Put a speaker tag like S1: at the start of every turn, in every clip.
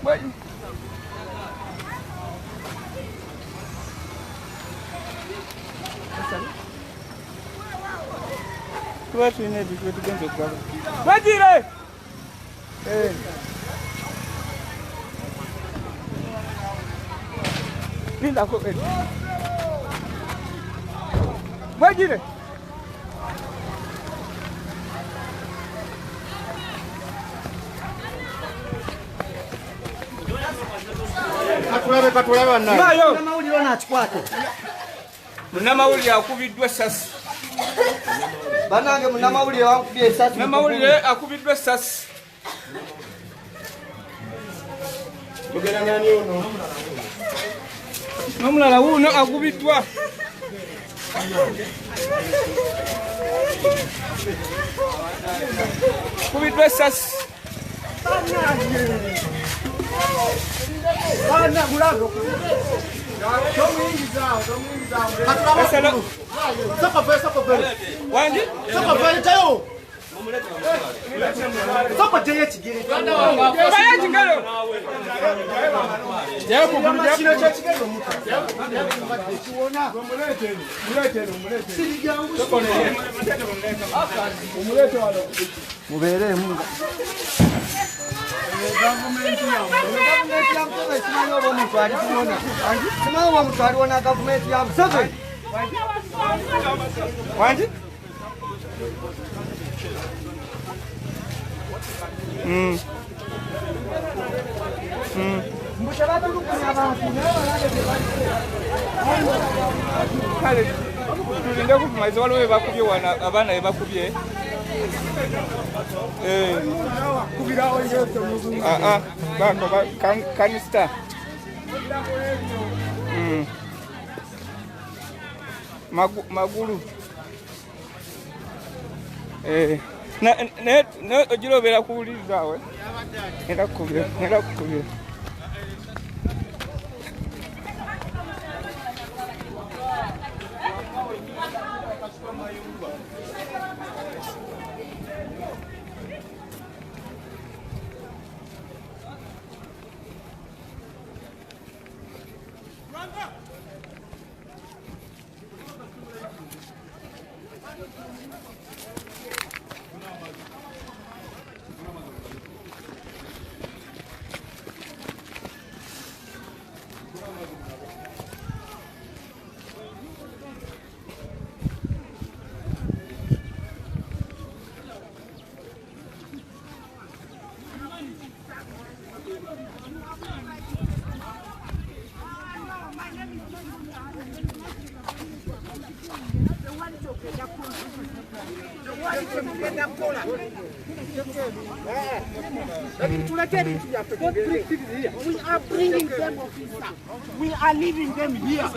S1: What we need is to get the Majire! Hey. Linda, go ahead. Majire! Katulabe na. Mayo. Mawuli ona achikwate. Munamawuli akubiddwa sasi. Banange munamawuli akubye sasi. Munamawuli akubiddwa sasi. Mugera ngani ono? Nomulala wuno akubiddwa. Akubiddwa sasi. Ana mulalo. Wanji? Soko vele tayo. Soko teye chigiri. Baya chingalo. Jayo kugulija kino cha chigalo muta. Chiona. Mulete. Soko ne. Mulete walo. Mubere munga. Government yam to small over mutwari kuona. Anji small over mutwari wana government yam sasa. Wanji? Mbushara tulukuni abantu kale tulinda kuvumaiza waliwo bakubye wana abana ebakubye kubirawo yeso bako kanista magulu ne ojirobera kuwulirizawe era kukubira We are bringing them officer. We are leaving them here.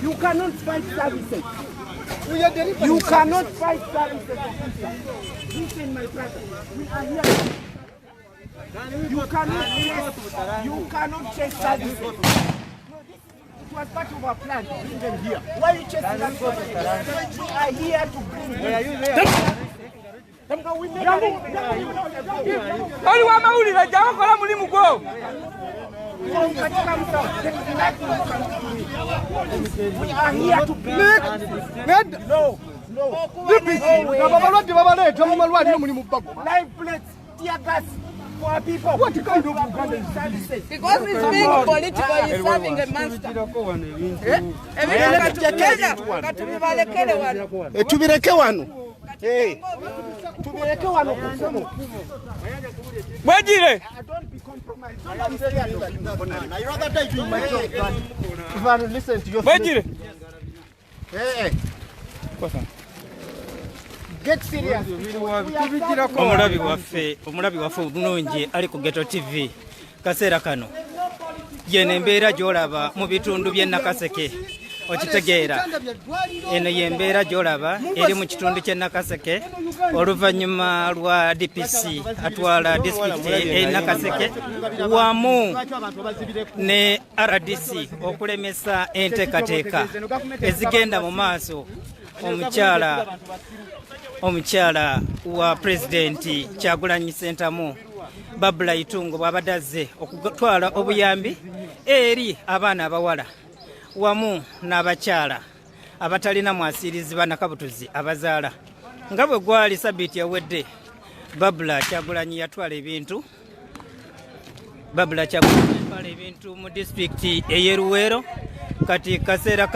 S1: You cannot fight services. You cannot fight services. Listen, my brother. We are here. You cannot chase services. It was part of our plan to bring them here. Why are you chasing us? We are here to bring them. Where are you there? Only one mauli la jamaa kwa mulimu kwa. We are here to bring. No. Live plates, tear gas for people. What kind of services? Because it's being political, he's serving a master. Tubireke wanu. Tubireke wanu kusemo. Wajire. Don't be compromised. Don't be scared. I rather die doing my job than listen to your. Wajire. Hey. Get serious.
S2: Omulabi waffe obulungi ali ku Ghetto TV kaseera kano yene embeera gy'olaba mu bitundu by'e Nakaseke okitegeera eno y'embeera gy'olaba eri mu kitundu ky'e Nakaseke oluvannyuma lwa DPC atwala disitulikiti e Nakaseke wamu ne RDC okulemesa enteekateeka ezigenda mu maaso omukyala omukyala wa pulezidenti Kyagulanyi Ssentamu Babula Itungo bw'abadde azze okutwala obuyambi eri abaana abawala wamu n'abakyala abatalina mwasirizi bannakabutuzi abazaala. Nga bwe gwali sabbiiti ewedde Babula Kyagulanyi yatwala ebintu mu disitulikiti ey'e Luweero. Kati kaseera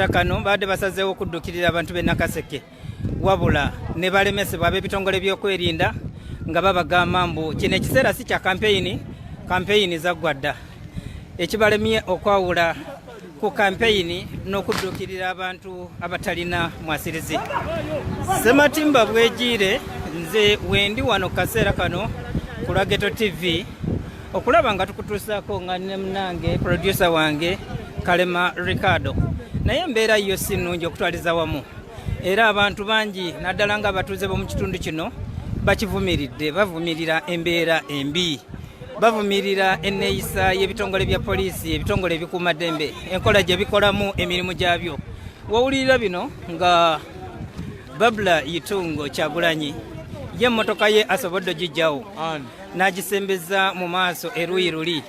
S2: kano baadde basazeewo okuddukirira abantu b'e Nakaseke wabula ne balemesebwa ab'ebitongole by'okwerinda nga babagamba mbu kino ekiseera si kya kampeyini zaggwa dda. Ekibalemye okwawula ku kampeyini n'okuddukirira abantu abatalina mwasirizi. Sematimba Bwegiire nze wendi wano kaseera kano ku lwa Ghetto TV okulaba nga tukutuusaako nga ne munange producer wange Kalema Ricardo. Naye embeera yo si nnungi okutwaliza wamu era abantu bangi naddala nga abatuuze b'omu kitundu kino bakivumiridde, bavumirira embeera embi, bavumirira enneeyisa y'ebitongole bya poliisi, ebitongole ebikuumaddembe, enkola gye bikolamu emirimu gyabyo. Wawulirira bino nga Babula Itungo Kyagulanyi ye emmotoka ye asobodde ogijjawo n'agisembeza mu maaso eruuyi luli,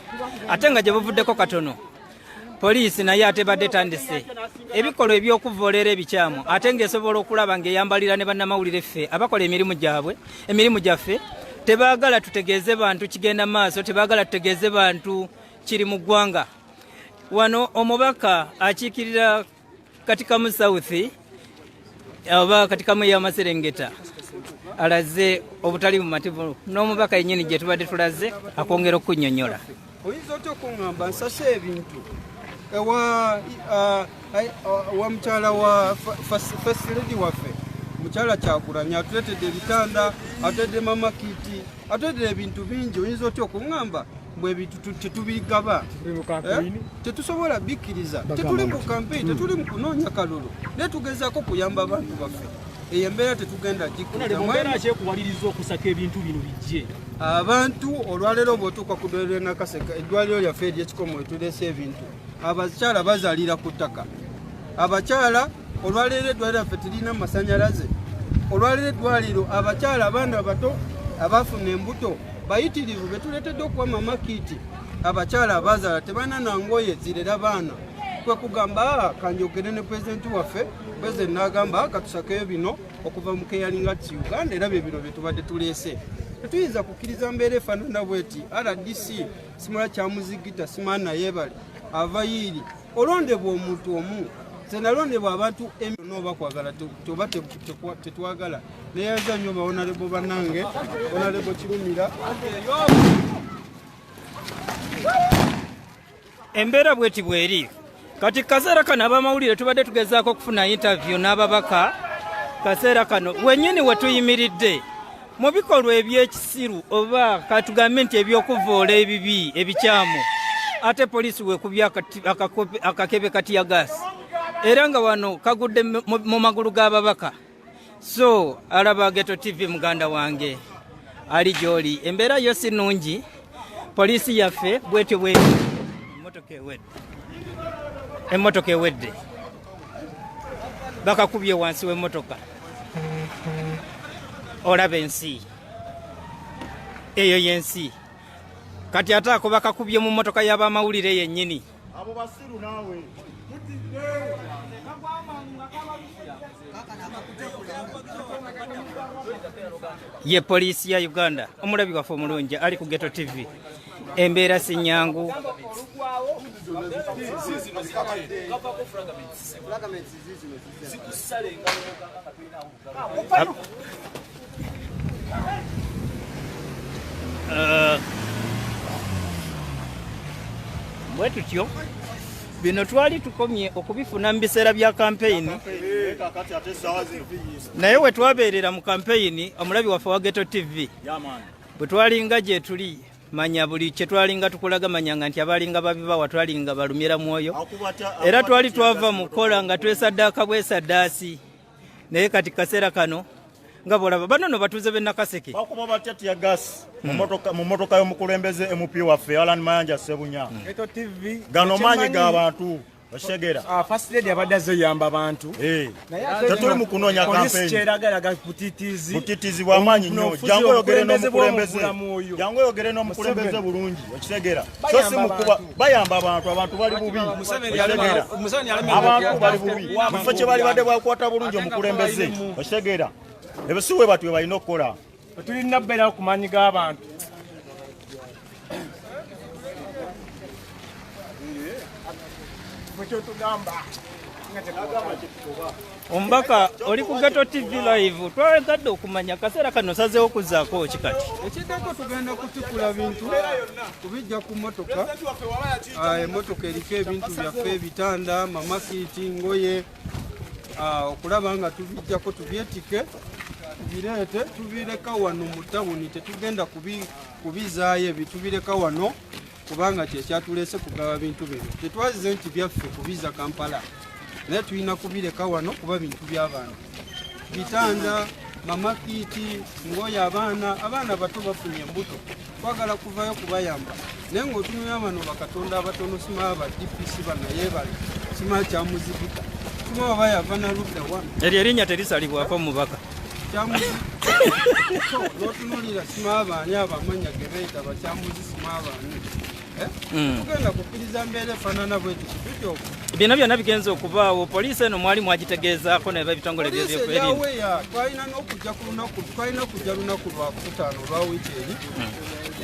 S2: ate nga gye buvuddeko katono poliisi naye ate badde tandise ebikolwa eby'okuvvoolera ebikyamu, ate ng'esobola okulaba ng'eyambalira ne bannamawulire ffe abakola emirimu gyaffe. Tebaagala tutegeeze bantu kigenda maaso, tebaagala tutegeeze bantu kiri mu ggwanga. Wano omubaka akiikirira Katikamu South oba Katikamu y'Amaserengeta alaze obutali bumativu n'omubaka yennyini gye tubadde tulaze akwongera okunnyonnyola.
S3: Oyinza otya okuŋŋamba nsase ebintu wa mukyala wa first lady waffe mukyala Kyagulanyi atuleetedde ebitanda, atuleetedde mamakiti, atuleetedde ebintu bingi. Oyinza otya okuŋŋamba bwe ebintu tetubigaba, tetusobola bikkiriza, tetuli mu kampeyini, tetuli mu kunoonya kalulu, naye tugezaako kuyamba abantu baffe. Eyo embeera tetugenda
S4: gikkiriza okusaka ebintu bino bijje
S3: abantu. Olwaleero bw'otuuka ku ddwaliro ly'e Nakaseke, eddwaliro lyaffe ery'ekikomo wetuleese ebintu, abakyala bazaalira ku ttaka. Abakyala olwaleero eddwaliro lyaffe terina masanyalaze. Olwaleero eddwaliro abakyala abaana bato abafuna embuto bayitirivu betuleetedde okuwa mamakiti. Abakyala abazaala tebana nangoye zirera baana. Kwe kugamba kanjogere ne pulezidenti waffe, pulezidenti n'agamba katusakeyo bino okuva mu Caring Arts Uganda era bino bye tubadde tuleese. Tetuyinza kukkiriza mbeera efaanana bweti. RDC simala kyamuzigita simana yeebale avayiiri olondebwa omuntu omu, ze nalondebwa abantu n'oba kwagala toba tetwagala. Neyaza nnyo bawonalebo bannange, wonalebo Kirumira.
S2: Embeera bweti bweri. Kati kaseera kano abamawulire tubadde tugezaako okufuna interview n'ababaka. Kaseera kano wennyini we tuyimiridde mu bikolwa eby'ekisiru oba katugambe nti eby'okuvvoola ebibi ebikyamu, ate poliisi wekubya akakebe katiyagaasi era nga wano kagudde mu magulu g'ababaka. So alaba Ghetto TV muganda wange ali gy'oli. Embeera yo si nnungi, poliisi yaffe bwetyo emmotoka ewedde bakakubye wansi w'emmotoka. Olaba ensi eyo y'ensi. Kati ate ako bakakubye mu mmotoka y'abamawulire yennyini.
S1: Abo basiru naawe
S2: ye poliisi ya Uganda. Omulabi waffe omulungi ali ku Ghetto TV. Embeera si nnyangu. Bwe tutyo bino twali tukomye okubifuna mu biseera bya kampeyini, naye we twabeerera mu kampeyini omulabi waffe wa Ghetto TV bwe twalinga gye tuli manya buli kye twalinga tukulaga manyanga nti abalinga babibawa twalinga balumira mwoyo era twali twava mu kukola nga twesaddaaka bwesaddaasi. Naye kati kaseera kano nga bolaba bano no batuuze b'e Nakaseke
S5: bakuba batyati ya gas mu motoka y'omukulembeze MP waffe Alan Mayanja Ssebunya. Gano maanyi g'abantu Okitegeera.
S1: First lady abadde azoyamba abantu.
S5: Tetuli mu kunoonya kampeni.
S1: Polisi kyeragalaga butitiizi.
S5: Butitiizi bw'amaanyi nnyo. Jangu oyogere n'omukulembeze. Jangu oyogere n'omukulembeze bulungi. Okitegeera. So si mukuba bayamba abantu bali bubi. Abantu bali bubi. Mufo kye bali badde bwakwata bulungi omukulembeze. Okitegeera. Ebisuwe batwe balina okukola.
S1: Tulina bbeera ku maanyi g'abantu.
S2: Ombaka oli ku Ghetto TV live twagadde okumanya kaseera kano sazeewo kuzaako kikati
S3: ekiddako tugenda kutikula bintu kubijja ku motoka emotoka eriko ebintu byaffe ebitanda mamakiti ngoye okulaba nga tubijjako tubyetike tubireete tubireka wano mu tawuni tetugenda kubizaayo ebitubireka wano kubanga kyekyatuleese kugaba bintu bino tetwazize nti byaffe kubiza Kampala naye tulina kubireka wano kuba bintu by'abaana bitanda mamakiti ngoye abaana bato bafunye embuto twagala kuvayo kubayamba naye ng'otunula bano bakatonda abatono simaa aba DPC banayebale simaa kyamuzibika simaa baba yava naludda wano
S2: eryo erinnya terisalibwako mubaka
S3: n'otunulira simaa abaani abamanya ge beeta bakyamuzi simaa abaani tugenda kukkiriza mbeera efaanana bweti kitutyo
S2: bino byonna bigenza okubaawo poliisi eno mwali mwagitegeezaako naye ebitongole
S3: byebyokwerinda twalina n'okujja ku lunaku twalina kujja lunaku lwakutaano lwa wiiki eri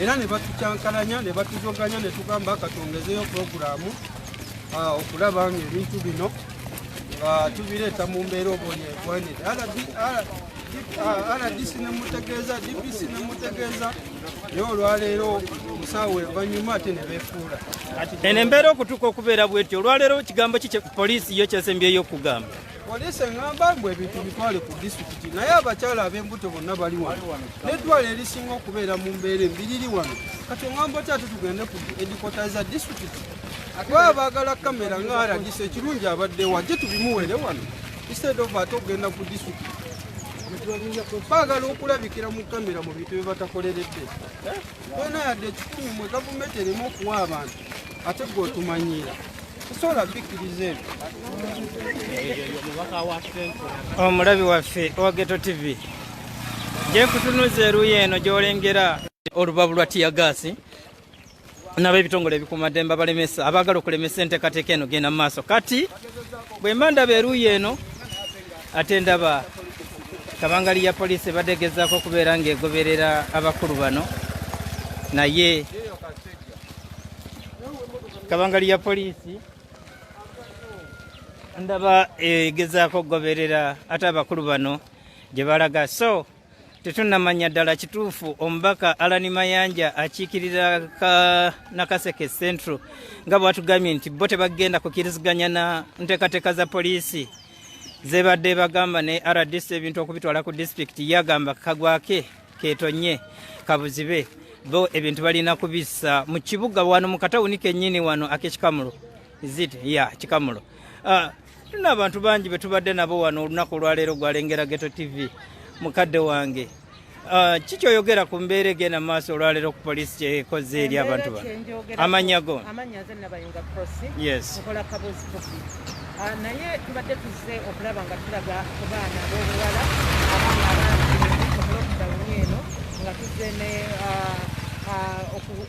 S3: era ne batucyankalanya ne batuzoganya ne tugamba katwongezeyo puroguraamu okulaba nga ebintu bino nga tubireeta mu mbeera oba oyegwanire RDC nemutegeeza DPC nemutegeeza naye olwaleero musaawe oluvannyuma ate ne beefuula
S2: eno embeera okutuuka okubeera bwetyo olwaleero kigambo ki poliisi yo kyesembyeyo okugamba
S3: poliisi eŋŋamba mbw ebintu bitwale ku disitulikiti naye abakyala ab'embuto bonna bali wano n'eddwala erisinga okubeera mu mbeera embi liri wano kati oŋŋamba oti ate tugende ku edikota za disitulikiti baba baagala kamera nga RDC ekirungi abaddewo ajje tubimuwere wano instead of ate okugenda ku disitulikiti baagala okulabikira mu kamera mu bintu bye batakoleredde twena yadde ekikumi mwe gavumenti eremu okuwa abantu ate gwe otumanyiira tusobola bikkiriza ebyo
S2: omulabi waffe owa Ghetto TV gye nkutunuza eruuyi eno gy'olengera olubabu lwa tiyagaasi n'ab'ebitongole ebikuumaddembe abalemesa abaagala okulemesa enteekateeka eno genda mu maaso kati bwe mba ndaba eruuyi eno ate ndaba kabangali ya poliisi badegezaako okubeera ng'egoberera abakulu bano naye kabangali ya poliisi ndaba egezaako okugoberera ate abakulu bano gye balaga so tetunnamanya ddala kituufu omubaka Alani Mayanja akiikirira Nakaseke Central nga bwatugambye nti bo tebagenda kukiriziganya na nteekateeka za poliisi zebadde bagamba ne RDC ebintu okubitwala ku disitulikiti yagamba kagwake ketonye kabuzibe bo ebintu balina kubissa mu kibuga wano mu katawuni kennyini wano ak'ekikamulo kikamulo tuna abantu bangi betubadde nabo wano olunaku olwaleero gwalengera Ghetto TV mukadde wange kikyoyogera ku mbeera egenda maaso olwaleero ku poliisi kyekoze eri abantu bano amanyago yes
S6: naye tubadde tuzze okulaba nga tulaga ku baana ab'obuwala abaana abangi eno nga tuzze ne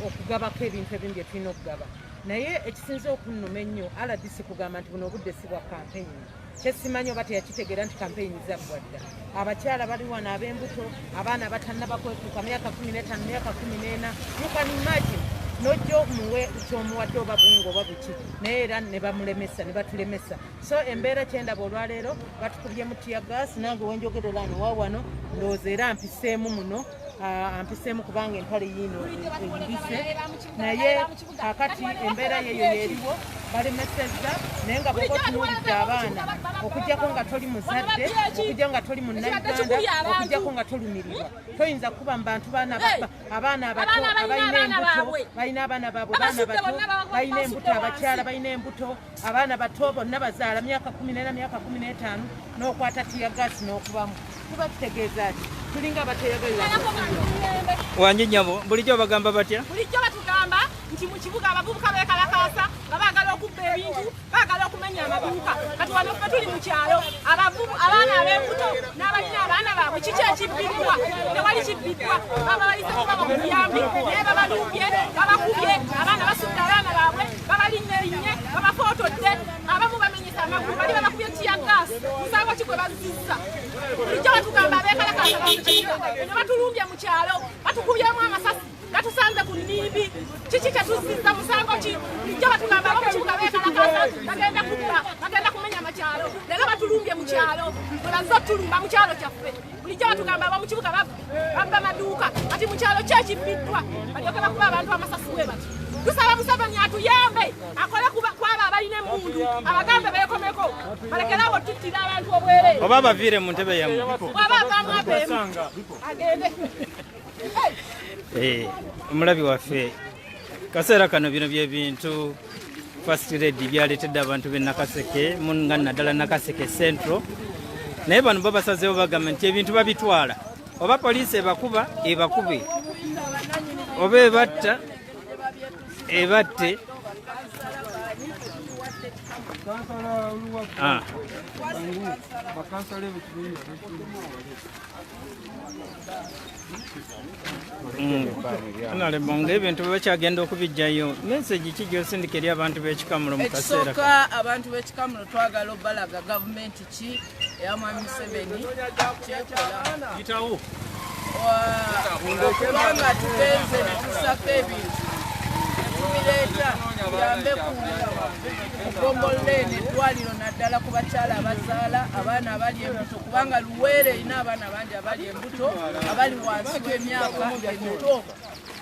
S6: okugabako ebintu ebimu bye tulina okugaba naye ekisinze okunnuma ennyo RDC kugamba nti buno obudde si bwa kampeyini kyesimanyi oba teyakitegeera nti kampeyini zaggwa dda abakyala bali wano ab'embuto abaana batannaba kwetuuka myaka 15 myaka 14 you can imagine nojja omuwe kyomuwadde oba bunga oba buki naye era ne bamulemesa ne batulemesa so embeera kyendaba olwaleero batukubye mu tiyagaasi nange wenjogerera ano waawano ndowooza era mpiseemu muno ampiseemu kubanga empale yiino eyibise naye kakati embeera yeeyo yeeriwo balemesezza naye nga bwoba otunuulidde abaana okugjako nga toli muzadde okujja nga toli munnayuganda okujjako nga tolumirirwa toyinza kuba mu bantu abaana abato abalina embuto balina abaana baabwe baana bato balina embuto abakyala balina embuto abaana bato bonna bazaala myaka 14 myaka 15 n'okwata tiyagaasi n'okubamu tuba tutegeeza ati tulinga abateyagalira
S2: wanji nyabo bulijjo bagamba batya
S7: bulijjo batugamba nti mu kibuga abavubuka beekalakaasa nga baagala okubba ebintu baagala okumenya amaduuka kati wano ffe tuli mu kyalo abaana ab'embuto n'abalina abaana baabwe kiki ekibbiddwa tewali kibbiddwa bababalise kubaba mu buyambi naye babalumbye babakubye abaana basudde abaana baabwe babalinnye babafootodde abamu bamenyesa amagulu bali babakubye tiyagaasi musango ki gwe bazizza bulijjo batugamba abeekalakaasa bamukibuga ne batulumbye mu kyalo batukubyemu amasasi gatusanze ku nnimbi kiki kyetuzizza musango ki bulijjo batugamba abamukibuga beekalakaasa bagenda kubba bagenda kumenya amakyalo leero batulumbye mu kyalo bwe bazze otulumba mu kyalo kyaffe bulijjo batugamba abamukibuga babba amaduuka kati mu kyalo kyekibbiddwa balyoke bakuba abantu amasasi bwe bati tusaba Museveni atuyambe akole kwaba abalina emmundu abagambe beekomeko balekerawo tuttira abantu obwere
S2: oba baviire mu ntebe yammwe
S7: oba avaamu abeemu agende
S2: omulabi waffe kaseera kano bino byebintu First Lady byaleetedde abantu b'e Nakaseke nga naddala Nakaseke Central naye bano babasazeewo bagamba nti ebintu babitwala oba poliisi ebakuba ebakube oba ebatte nalemanga ebintu bebakyagenda okubijjayo mesagi ki gyosindika eri abantu b'ekikamulo mu kaseera
S8: ekisooka abantu b'ekikamulo twagala obbalaga gavumenti ki eya Mwami Museveni kyekola kubanga tugenze ne tusaka ebintu tubireeta tuyambe kugombolola eno eddwaliro naddala ku bakyala abazaala abaana abali embuto kubanga Luweero erina abaana bangi abali embuto abali wansi w'emyaka emito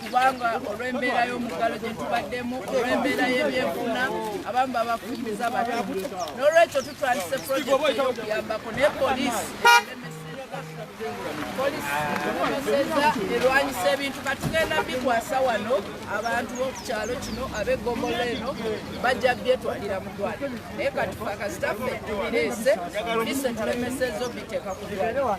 S8: kubanga olw'embeera y'omuggalo gye tubaddemu olw'embeera y'ebyenfuna abamu babakuumiza batono n'olwekyo tutwalise pulojekiti ey'okuyambako naye poliisi tulemeseza erwanyisa ebintu katugenda bikwasa wano abantu b'oku kyalo kino ab'eggombolola eno bajja byetwalira mu ddwaliro naye katufa kasitaffe tubireese poliisi tulemeseza obiteeka ku ddwaliro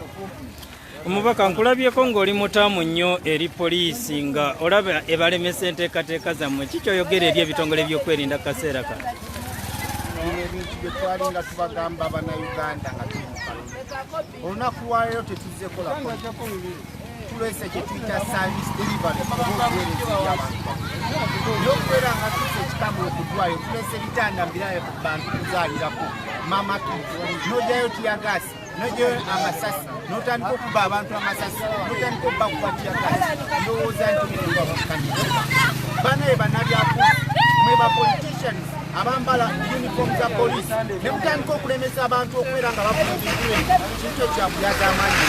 S2: omubaka nkulabyeko ng'oli mutaamu nnyo eri poliisi nga olaba ebalemesa enteekateeka zammwe kikyoyogera eri ebitongole by'okwerinda kaseera kano
S1: bino ebintu bye twalinga tubagamba bannayuganda nga tuli mu kalulu olunaku lwaleero tetuzzekola tulese kye tuyita service delivery obuweereza abantu n'okubeera nga tuse ekikamulo ku ddwaliro tulese ebitanda mbirabe ku bantu kuzaalirako mama n'ojjayo tiyagaasi n'ojjayo amasasi n'otandika okuba abantu amasasi n'otandika okuba kuba tiyagaasi ndowooza nti banaye bannabyaku mwe ba politicians abambala uniform za poliisi ne mutandika okulemesa abantu okubeera nga bafunzibwe kintu ekyakuyaza amaanyi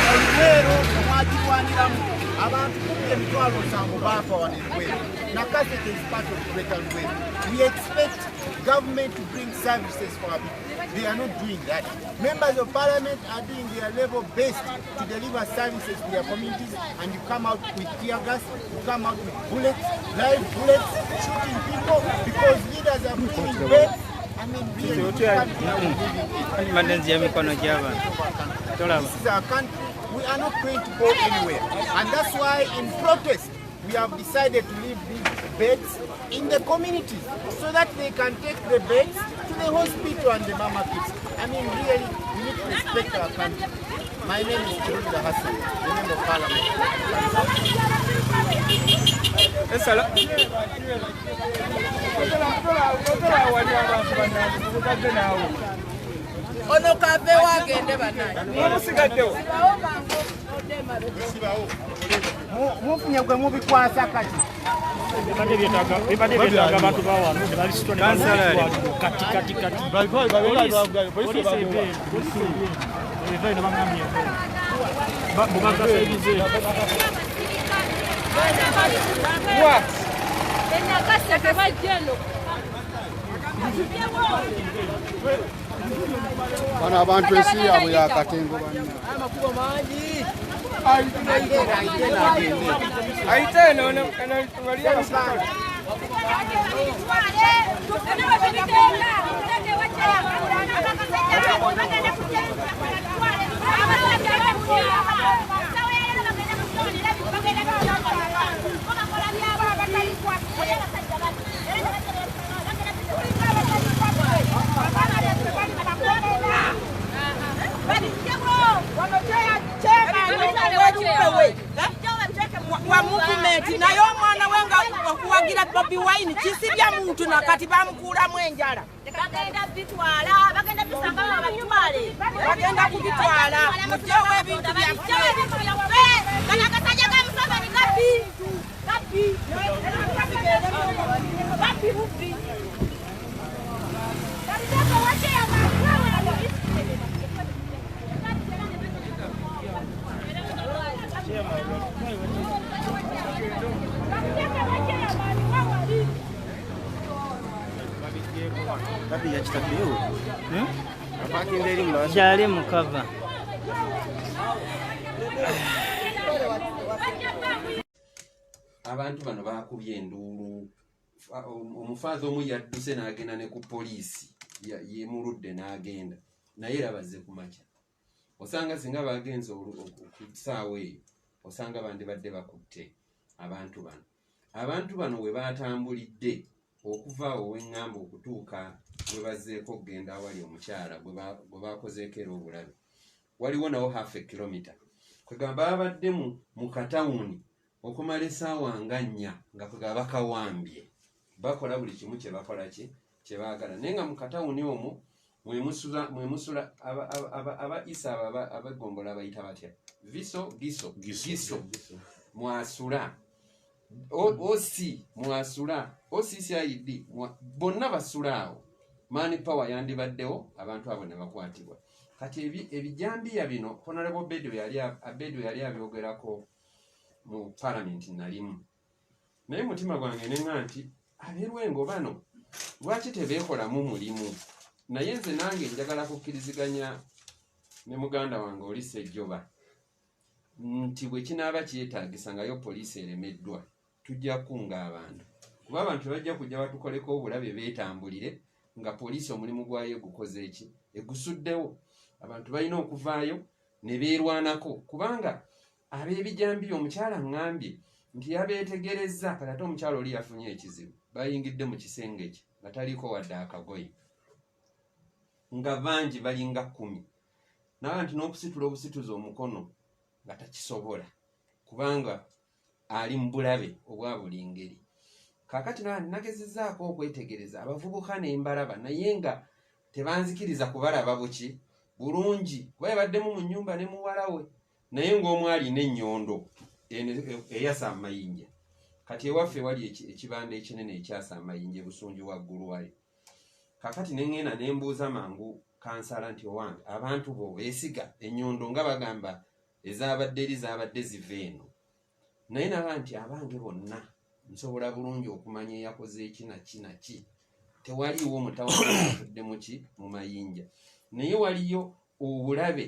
S1: Luweero mwagirwaniramu abantu emitwalo 7 baafa wano e Luweero. Nakaseke is part of Greater Luweero. We expect government to bring services for our people. They are not doing that. Members of parliament are doing their level best to deliver services to their communities, and you come out with tear gas, you come out with bullets, live bullets, shooting people because leaders are putting beds. I mean, really, this is our country. We are not going to go anywhere. And that's why in protest, we have decided to leave these beds in the communities so that they can take the beds to the hospital and the mama kids. I mean, really, we need to respect our country. My name is Kirunda Hassan, the member of parliament.
S8: ono kave wagende banaye
S1: mufunye gwe mubikwasa kati
S4: bibadde byetaaga abantu bawano ne babisitone kati polisi eve ne baŋŋamye bubagasairize
S7: Nakaseke bajjeno
S3: bano abantu ensi yaabwe yakatengo
S8: amakubo mangi wa movement naye omwana we nga okuwagira Bobi Wine kisibya muntu nakati bamukulamu enjala bagenda kubitwala mujjewo ebintu byaffe
S2: kyali mukava
S9: abantu bano bakubye enduulu omufaaza omu yadduse n'agenda ne ku poliisi yemuludde n'agenda naye era bazze ku makya osanga singa bagenze okusaawa eyo osanga bandibadde bakutte abantu bano we batambulidde okuva awo weŋŋamba okutuuka we bazzeeko okgenda awali omukyala gwe bakozeeko era obulabe waliwo nawo half a kilometre kwegamba babadde mu katawuni okumala essaawa nga 4 nga kwegaba bakawambye bakola buli kimu kye bakola kye baagala naye nga mu katawuni omwo mwemusula aba isa abagombola bayita batya giso mwasula osi mwasula OCCID bonna basula awo mani power yandibaddewo abantu abo ne bakwatibwa kati ebijambiya bino Honorable Abedo yali abyogerako mu parliament nalimu naye mutima gwange nenga nti abeerwengo bano lwaki tebeekolamu mulimu naye nze nange njagala kukkiriziganya ne muganda wange oli Ssejjoba nti bwe kinaaba kyetaagisangayo poliisi eremeddwa tujja kunga abantu kuba abantu bajja kujja batukoleko obulabe beetambulire nga poliisi omulimu gwayo egukoze eki egusuddewo abantu balina okuvaayo ne beerwanako kubanga ab'ebijambiya omukyala ŋŋambye nti yabeetegerezza kati ate omukyala oli yafunye ekizibu bayingidde mu kisenge kye nga taliiko wadde akagoye nga bangi balinga 10 naye nti n'okusitula obusituzi omukono nga takisobola kubanga ali mu bulabe obwa buli ngeri kaakati nagezezzaako okwetegereza abavubuka n'embalaba naye nga tebanzikiriza kubalaba buki bulungi kuba yabaddemu mu nnyumba ne muwala we naye ng'omu alina ennyondo eyasa amayinja kati ewaffe wali ekibanda ekinene ekyasa amayinja busunju waggulu wali kakati neŋŋenda ne mbuuza mangu kansala nti owange abantu bo beesiga ennyondo nga bagamba ezabadde eri zabadde ziva eno naye naba nti abange bonna nsobola bulungi okumanya eyakoze ekinaki tewaliiwo omutawatudde muki mu mayinja naye waliyo obulabe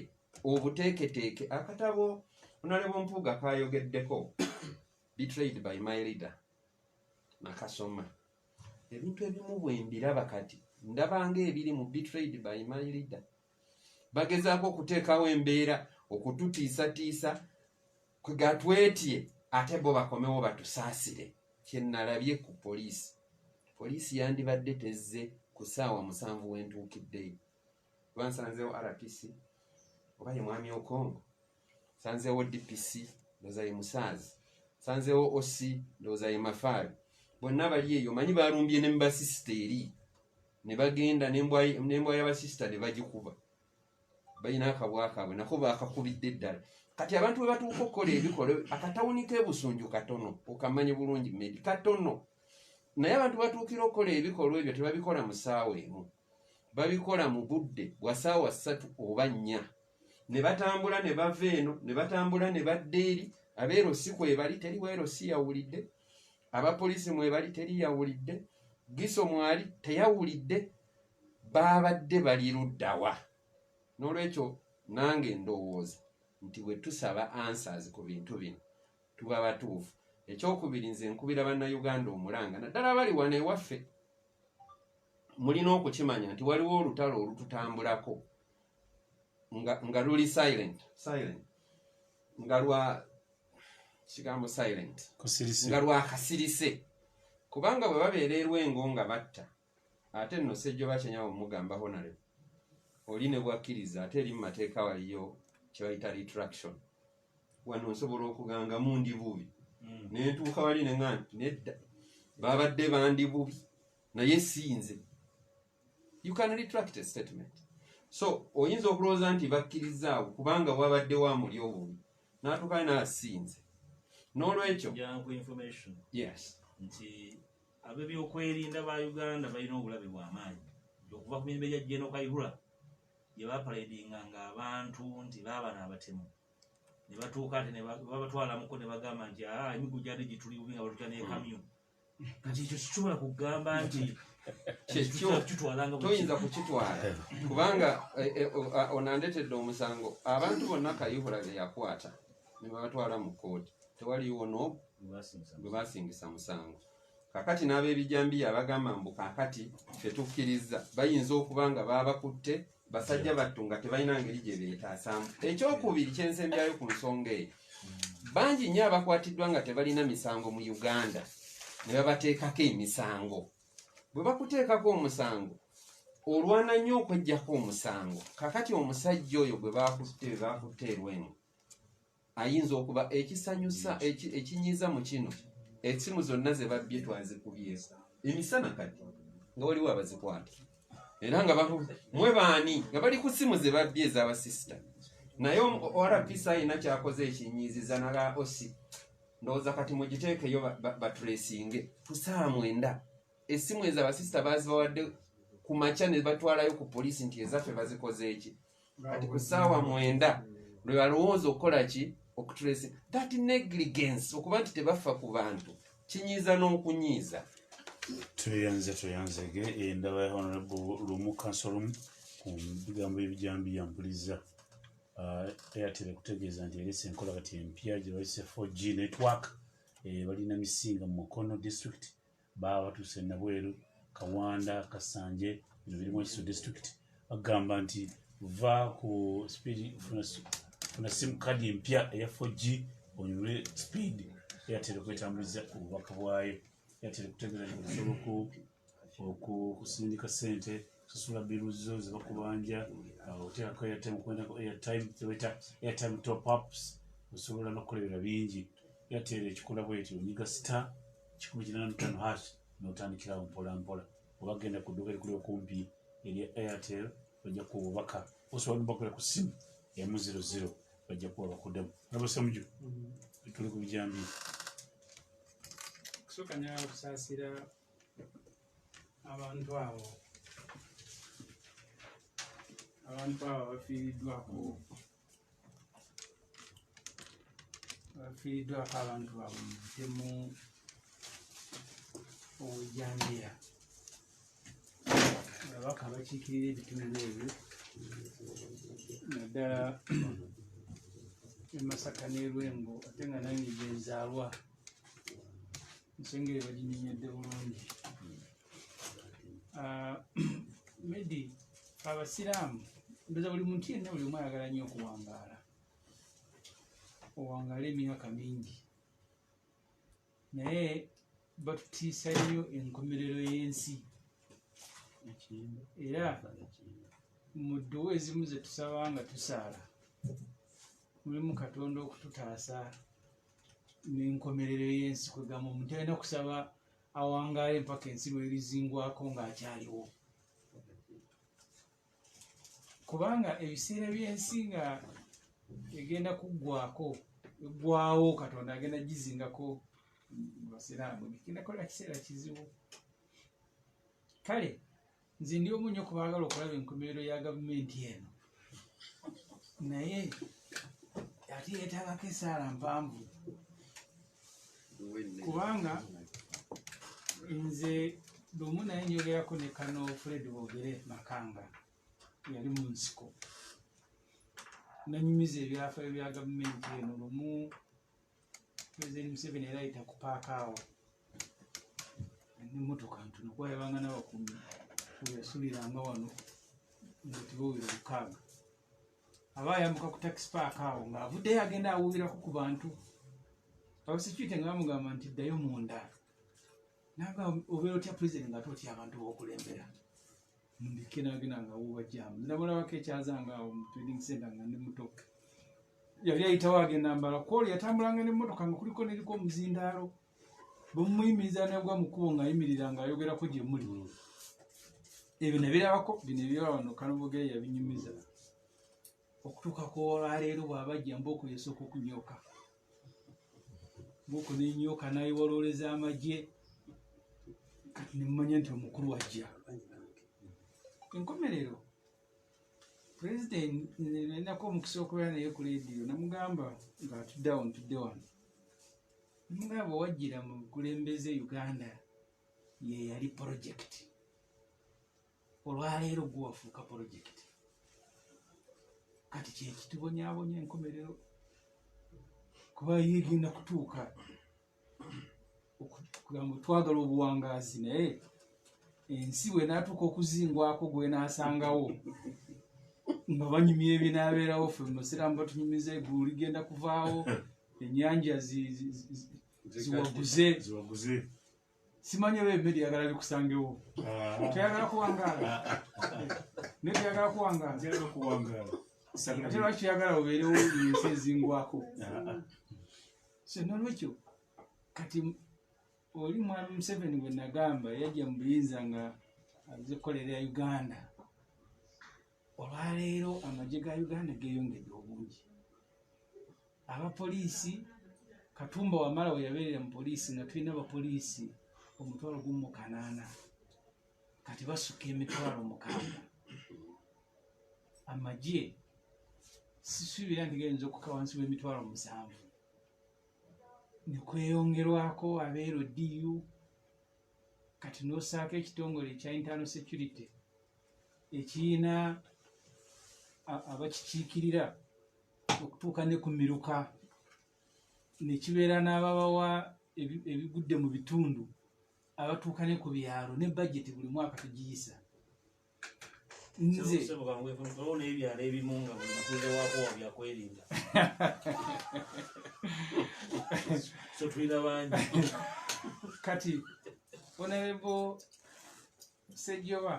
S9: obuteeketeeke akatabo Honorable Mpuuga kayogeddeko Betrayed by my leader nakasoma ebintu ebimu bwe mbiraba kati ndabanga ebiri mu Betrayed by my leader bagezaako okuteekawo embeera okututiisatiisa kwegatwetye ate bo bakomewo batusaasire kyenalabye ku poliisi yandibadde tezze ku ssaawa 7 wentuukiddeyo bansanzeewo RPC oba ye mwami Okongo sanzeewo DPC ndowooza ye Musaazi sanzeewo OC ndowooza ye Mafaali bonna bali eyo manyi balumbye ne mbasisita eri ne bagenda n'embwa y'abasisita ne bagikuba balina akabwakaabwe nako baakakubidde eddala kati abantu bwe batuuka okukola ebikolo akatawuni k'ebusunju katono okamanye bulungi medi katono naye abantu batuukira okukola ebikolwa ebyo tebabikola mu ssaawa emu babikola mu budde bwa ssaawa 3 oba 4 ne batambula ne bava eno ne batambula ne badda eri abeerosi kwebali teri weerosi yawulidde abapoliisi mwebali teri yawulidde giso mwali teyawulidde babadde bali luddawa n'olwekyo nange ndowooza nti bwe tusaba answers ku bintu bino tuba batuufu ekyokubiri nze nkubira bannayuganda omulanga naddala bali wano ewaffe mulina okukimanya nti waliwo olutalo olututambulako nga luli silent nga lwa kigambo silent nga lwakasirise kubanga bwe babeera erwengo nga batta ate nno Ssejjoba Kyenyawo mugambaho nale oli ne bwakkiriza ate eri mu mateeka waliyo kyebayita retraction wano nsobola okuganga mundi bubi nentuuka wali neŋŋa nti nedda babadde bandi bubi naye siinze. You can retract a statement. So oyinza okulowooza nti bakkirizaawo kubanga wabaddewo amuli obubi n'atuuka n'asinze. N'olwekyo yes
S10: nti ab'ebyokwerinda ba Uganda balina obulabe bw'amaanyi okuva ku mirembe gya Gen. Kayihura gye baparadinganga abantu nti baaba n'abatemu ne batuuka ate ne babatwalamuko ne bagamba nti emigu gyali gituli bubi nga batutya n'ekamyu. Kati ekyo kisobola kugamba nti
S9: toyinza kukitwala kubanga onandetedde omusango abantu bonna Kayihura be yakwata ne babatwala mu kooti tewaliwo n'omu gwe basingisa musango. Kakati n'ab'ebijambiya abagamba mbu kakati tetukkiriza bayinza okuba nga baabakutte basajja battu nga tebalina ngeri gye beetaasaamu. Ekyokubiri kyensembyayo ku nsonga eyo bangi nnyo abakwatiddwa nga tebalina misango mu Uganda ne babateekako emisango. Bwe bakuteekako omusango olwana nnyo okweggyako omusango. Kakati omusajja oyo gwe baakutte Lwengo ayinza okuba ekisanyusa ekinyiiza mu kino eksimu zonna ze babbye twazikubyeko emisana kati nga waliwo abazikwata era nga mwe baani nga bali ku ssimu ze babbye ez'abasisita. Naye RPC ayina kyakoze ekinyiiziza nala osi ndowooza kati mugiteekeyo batulesinge ku ssaawa 9 essimu ezo abasisita bazibawadde ku makya ne batwalayo ku poliisi nti ezaffe bazikoze eki. Kati ku ssaawa 9 lwe balowooza okukola ki okutulesi. That negligence okuba nti tebafa ku bantu kinyiiza n'okunyiiza.
S11: Tweyanzege endaba Honorable Lumu Kansolum ku bigambo ebijambiya mpuliza Airtel kutegeeza nti erese enkola kati empya gye bayise 4G network balina misinga mu Mukono district batuuse Nabweru Kawanda Kasanje bino birimu Kiso district bagamba nti va ku speed funa sim card empya eya 4G onyule speed Airtel kwetambuliza obubaka bwayo. Airtel kutegeeza nti kusobola okusindika ssente kusasula biruzo zibakubanja oteekako airtime kwendako airtime top ups osobola n'okukolera bingi. Airtel ekikola bwetyo onyiga star 185# n'otandikirawo mpola mpola. Obagenda ku dduuka erikuli okumpi erya Airtel bajja kuwa obubaka osobola n'obakolera ku ssimu ya 00 bajja kuwa bakuddemu. Nabasamuju tuli ku bijambi
S12: kusooka nyaa okusaasira abantu abo bafiiriddwako abantu abo mu butemu obujambiya ababaka bakiikirira ebitundu ebyo naddala emasaka ne Lwengo ate nga nange gyenzaalwa ensonga eyo baginyenyedde bulungi. Medi abasiraamu ndoza buli muntu yenna buli omu ayagala nnyo okuwangaala owangaala emyaka mingi naye batutiisa nnyo enkomerero y'ensi era mu ddowo ezimu ze tusaba nga tusaala mulimu Katonda okututaasa n'enkomerero y'ensi kwegamba omuntu alina kusaba awangaale mpaka ensi lwerizingwako ng'akyaliwo kubanga ebiseera by'ensi nga egenda kuggwako eggwawo Katonda agenda gizingako basiraamu genda kola kiseera kizibu. Kale nze ndi omu nnyo kubaagala okulaba enkomerero ya gavumenti eno naye ate yeetaagako essaala mpanvu kubanga nze lumu naye nyogerako ne Kano Fred Bogere Makanga yali mu nsiko nanyumiza ebyafaayo bya gavumenti eno. Lumu President Museveni era ayita ku paaka awo n'emmotoka ntono kwayabanga n'abakuumi weyasuliranga wano nga tibawera 6 aba ayambuka ku taxi park awo ng'avuddeyo agenda awuubirako ku bantu. Abasecurity nga bamugamba nti ddayo munda naga obeera otya president nga ate otya abantu b'okulembera mbike nagenda nga wuuba jamu. Ndamulabako ekyazanga awo mu trading center nga ndi muto yali ayitawo agenda mbala kwoli yatambulanga n'emmotoka nga kuliko neriko omuzindaalo bwemuyimiriza negwa mu kkubo ng'ayimirira ng'ayogerako gye muli ebyo ne birabako bino ebyala wano Kanobogere yabinyumiza okutuuka ku olwaleero bw'abajja Mbooko yasooka okunyooka Mbooko n'enyooka n'ayiwalooleza amagye kati nemumanya nti omukulu wajja enkomerero President nenako omukisa okubeera naye ku leediyo namugamba ng'atudde awo ntudde wano namugamba wajjira mu bukulembeze Uganda ye yali purojekiti olwaleero gwe wafuuka purojekiti kati kyekitubonyaabonya enkomerero kuba yegenda kutuuka okugamba twagala obuwangaazi naye ensi bwe naatuuka okuzingwako gwe naasangawo nga banyumya ebinaabeerawo ffe musiramu batunyumiza eggulu ligenda kuvaawo ennyanja ziwaguze simanyi oba emmere yagala bikusangewo toyagala kuwangaala naye toyagala kuwangaala ate lwaki yagala obeerewo ensi ezingwako so nolwekyo kati oli mwami Museveni bwe nagamba yajja mu buyinza nga aze kukolera Uganda olwaleero amagye ga Uganda geeyongedde obungi abapoliisi Katumba Wamala we yabeerera mu poliisi nga tulina abapoliisi 1,800 kati basuka 6,000 amagye sisuubira nti gayinza okuka wansi w'7,000 ne kweyongerwako abeero DU kati n'osaako ekitongole ekya internal security ekiyina abakikiikirira okutuuka ne ku miruka nekibeera n'ababawa ebigudde mu bitundu abatuuka ne ku byalo ne budget buli mwaka tugiyisa nze
S10: n'ebyalo ebimu nga buli mutuuze waako wabyakwerinda so tulina bangi
S12: kati Honorable Sejjoba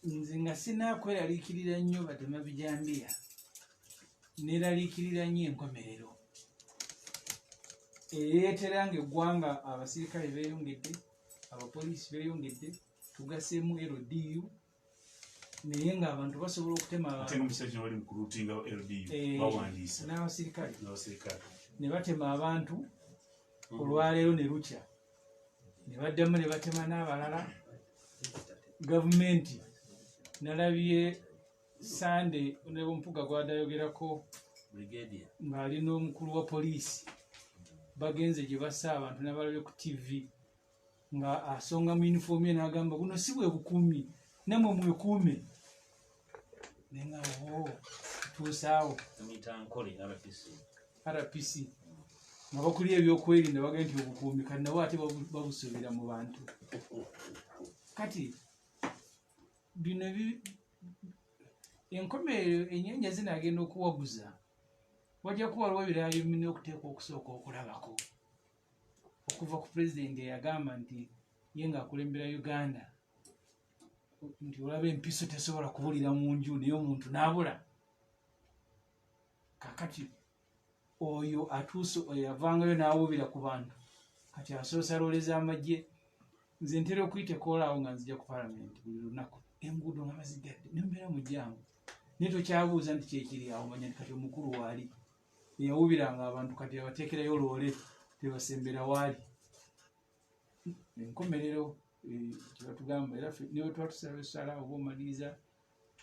S12: nze nga sinakweraliikirira nnyo batema bijambiya neraliikirira nnyo enkomerero eyeetera nga eggwanga abasirikale beeyongedde abapoliisi beeyongedde tugaseemu LDU naye ng'abantu basobola okutema n'abasirikale ne batema abantu olwaleero ne lukya ne baddamu ne batema n'abalala gavumenti nalabye Sande ne Mpuga gwadayogerako ng'ali n'omukulu wa poliisi bagenze gye bassa abantu n'abalabye ku TV nga asonga mu yunifoomu ye n'agamba buno si bwe bukuumi namwe mwekuume naye nga tuusaawo RPC nga bakulya ebyokwerinda bagenda nti obukuumi kati nabo ate babusuubira mu bantu kati bino enkomerero ennyanja zinaagenda okuwaguza wajja kuba waliwo ebiraayo bimina okuteekwa okusooka okulabako okuva ku pulezidenti eyagamba nti ye ng'akulembera Uganda nti olaba empiso tesobola kubulira mu nju naye omuntu n'abula kakati oyo atuuse yavangayo n'awubira ku bantu kati asoose alooleza amagye nze ntera okuyita ekoolaawo nga nzija ku palamenti buli lunaku enguudo nga bazigadde nembeera mu jjangu naye tokyabuuza nti kyekiri awo manya nti kati omukulu waali eyawubiranga abantu kati abateekerayo loole tebasembera waali enkomerero kyebatugamba era niwe tuba tusaba essala oba omaliriza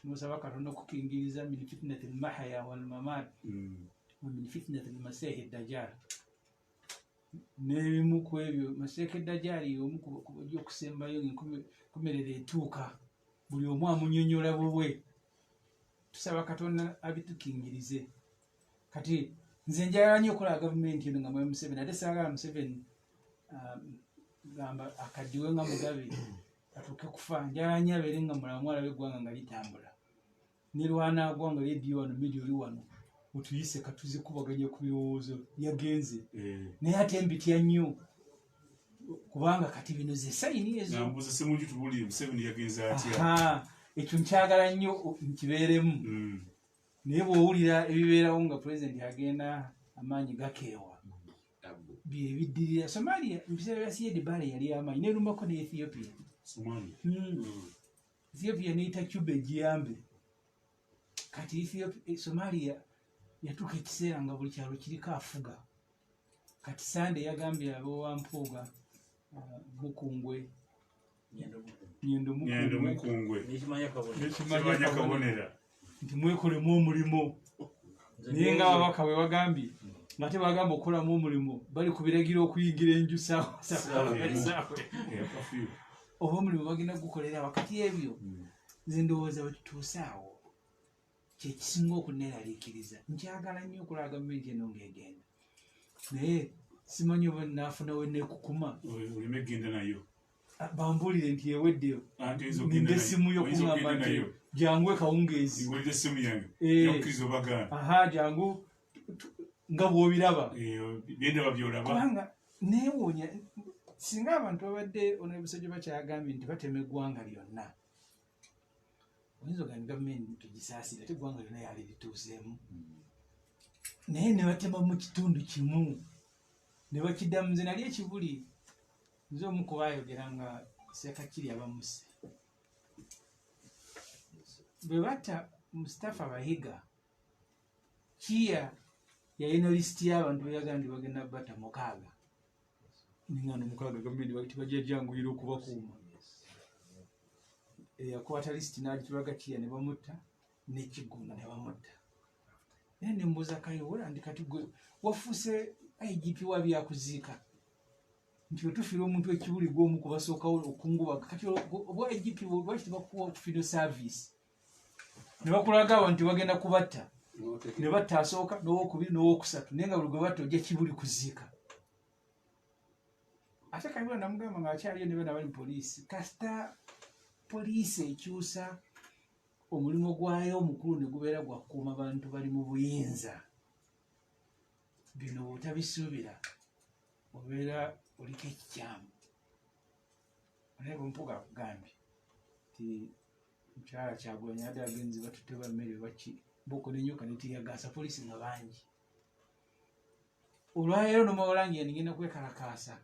S12: nosaba Katonda okukingiriza min fitnati lmahaya walmamat wa min fitnati lmasihi dajjal n'ebimu ku ebyo masihi dajjali omu kubajja okusembayo enkomerero etuuka buli omu amunyonyola bubwe tusaba Katonda abitukingirize kati nze njagala nnyo okola gavumenti eno nga mwami Museveni ate saagala Museveni gamba akaddiwe nga Mugabe atuuke kufa njagala nnyo abeere nga mulamu alabe eggwanga nga litambula ne lwanaagwa nga leediyo wano media oli wano otuyise katuzikubaganya ku birowoozo yagenze naye ate mbitya nnyo kubanga kati bino ze sayini ezo ekyo nkyagala nnyo nkibeeremu naye bw'owulira ebibeerawo nga pulezidenti agenda amaanyi gakeewa byebiddirira somalia mubiseera bya siedi bale yali amaanyi nerumbako ne ethiopia ethiopia neyita cuba egiyambe kati somalia yatuuka ekiseera nga buli kyalo kiriko afuga kati sande yagambye abowampuuga mukungwe nyendo mukungwe nekimanya kabonera nti mwekolemu omulimo naye nga ababaka bwe bagambye nga tebagamba okukolamu omulimu bali ku biragiro okuyingira enju saabwe oba omulimu bagenda gukolera wakati ebyo nze ndowooza bwetutuuse awo kyekisinga okuneeraliikiriza nkyagala nnyo okulaba gavumenti eno ng'egenda naye simanyi oba naafuna we neekukuma
S11: olime egenda nayo
S12: bambuulire nti eweddeyo ninde essimu yokuŋamba nti jangu ekawungeezi aha jangu nga bw'obiraba kubanga neewuunya singa abantu babadde onebusojo bakyagambye nti batema eggwanga lyonna oyinza ogambye gavumenti tugisaasire ate eggwanga lyonna yali lituuseemu naye ne batema mu kitundu kimu ne bakiddamu nze nali ekibuli nze omu kubaayogera nga sekakiri abamuse bwe batta Mustafa Bahiga kiya yalina lisiti y'abantu beyagaa nti bagenda batta 6 ningano 6 gavumenti tibajajanguyira okubakuuma eyakwata lisiti n'agitulaga kiya ne bamutta n'ekigunda ne bamutta naye ne mbuuza kayobola ndi kati gwe wafuuse IGP wa byakuziika nti otufiira omuntu ekibuli gw'omu kubasookawo okungubaga kati obwa IGP lwaki tebakuwa okufiino service ne bakulaga abo nti bagenda kubatta ne batta asooka n'owokubiri n'owokusatu naye nga buli gwe batta ojja kibuli kuziika ate kayobola namugamba nga akyaliyo ne bana bali mu poliisi kasita poliisi ekyusa omulimu gwayo omukulu ne gubeera gwa kukuuma bantu bali mu buyinza bino bwotabisuubira obeera oliko ekikyamu naye bwempuga akugambye ti mukyala Kyagulanyi ate agenzi batutte bammere baki boko nenyoka netiyagaasa poliisi nga bangi olwaleero nomawalangi yanigenda kwekalakaasa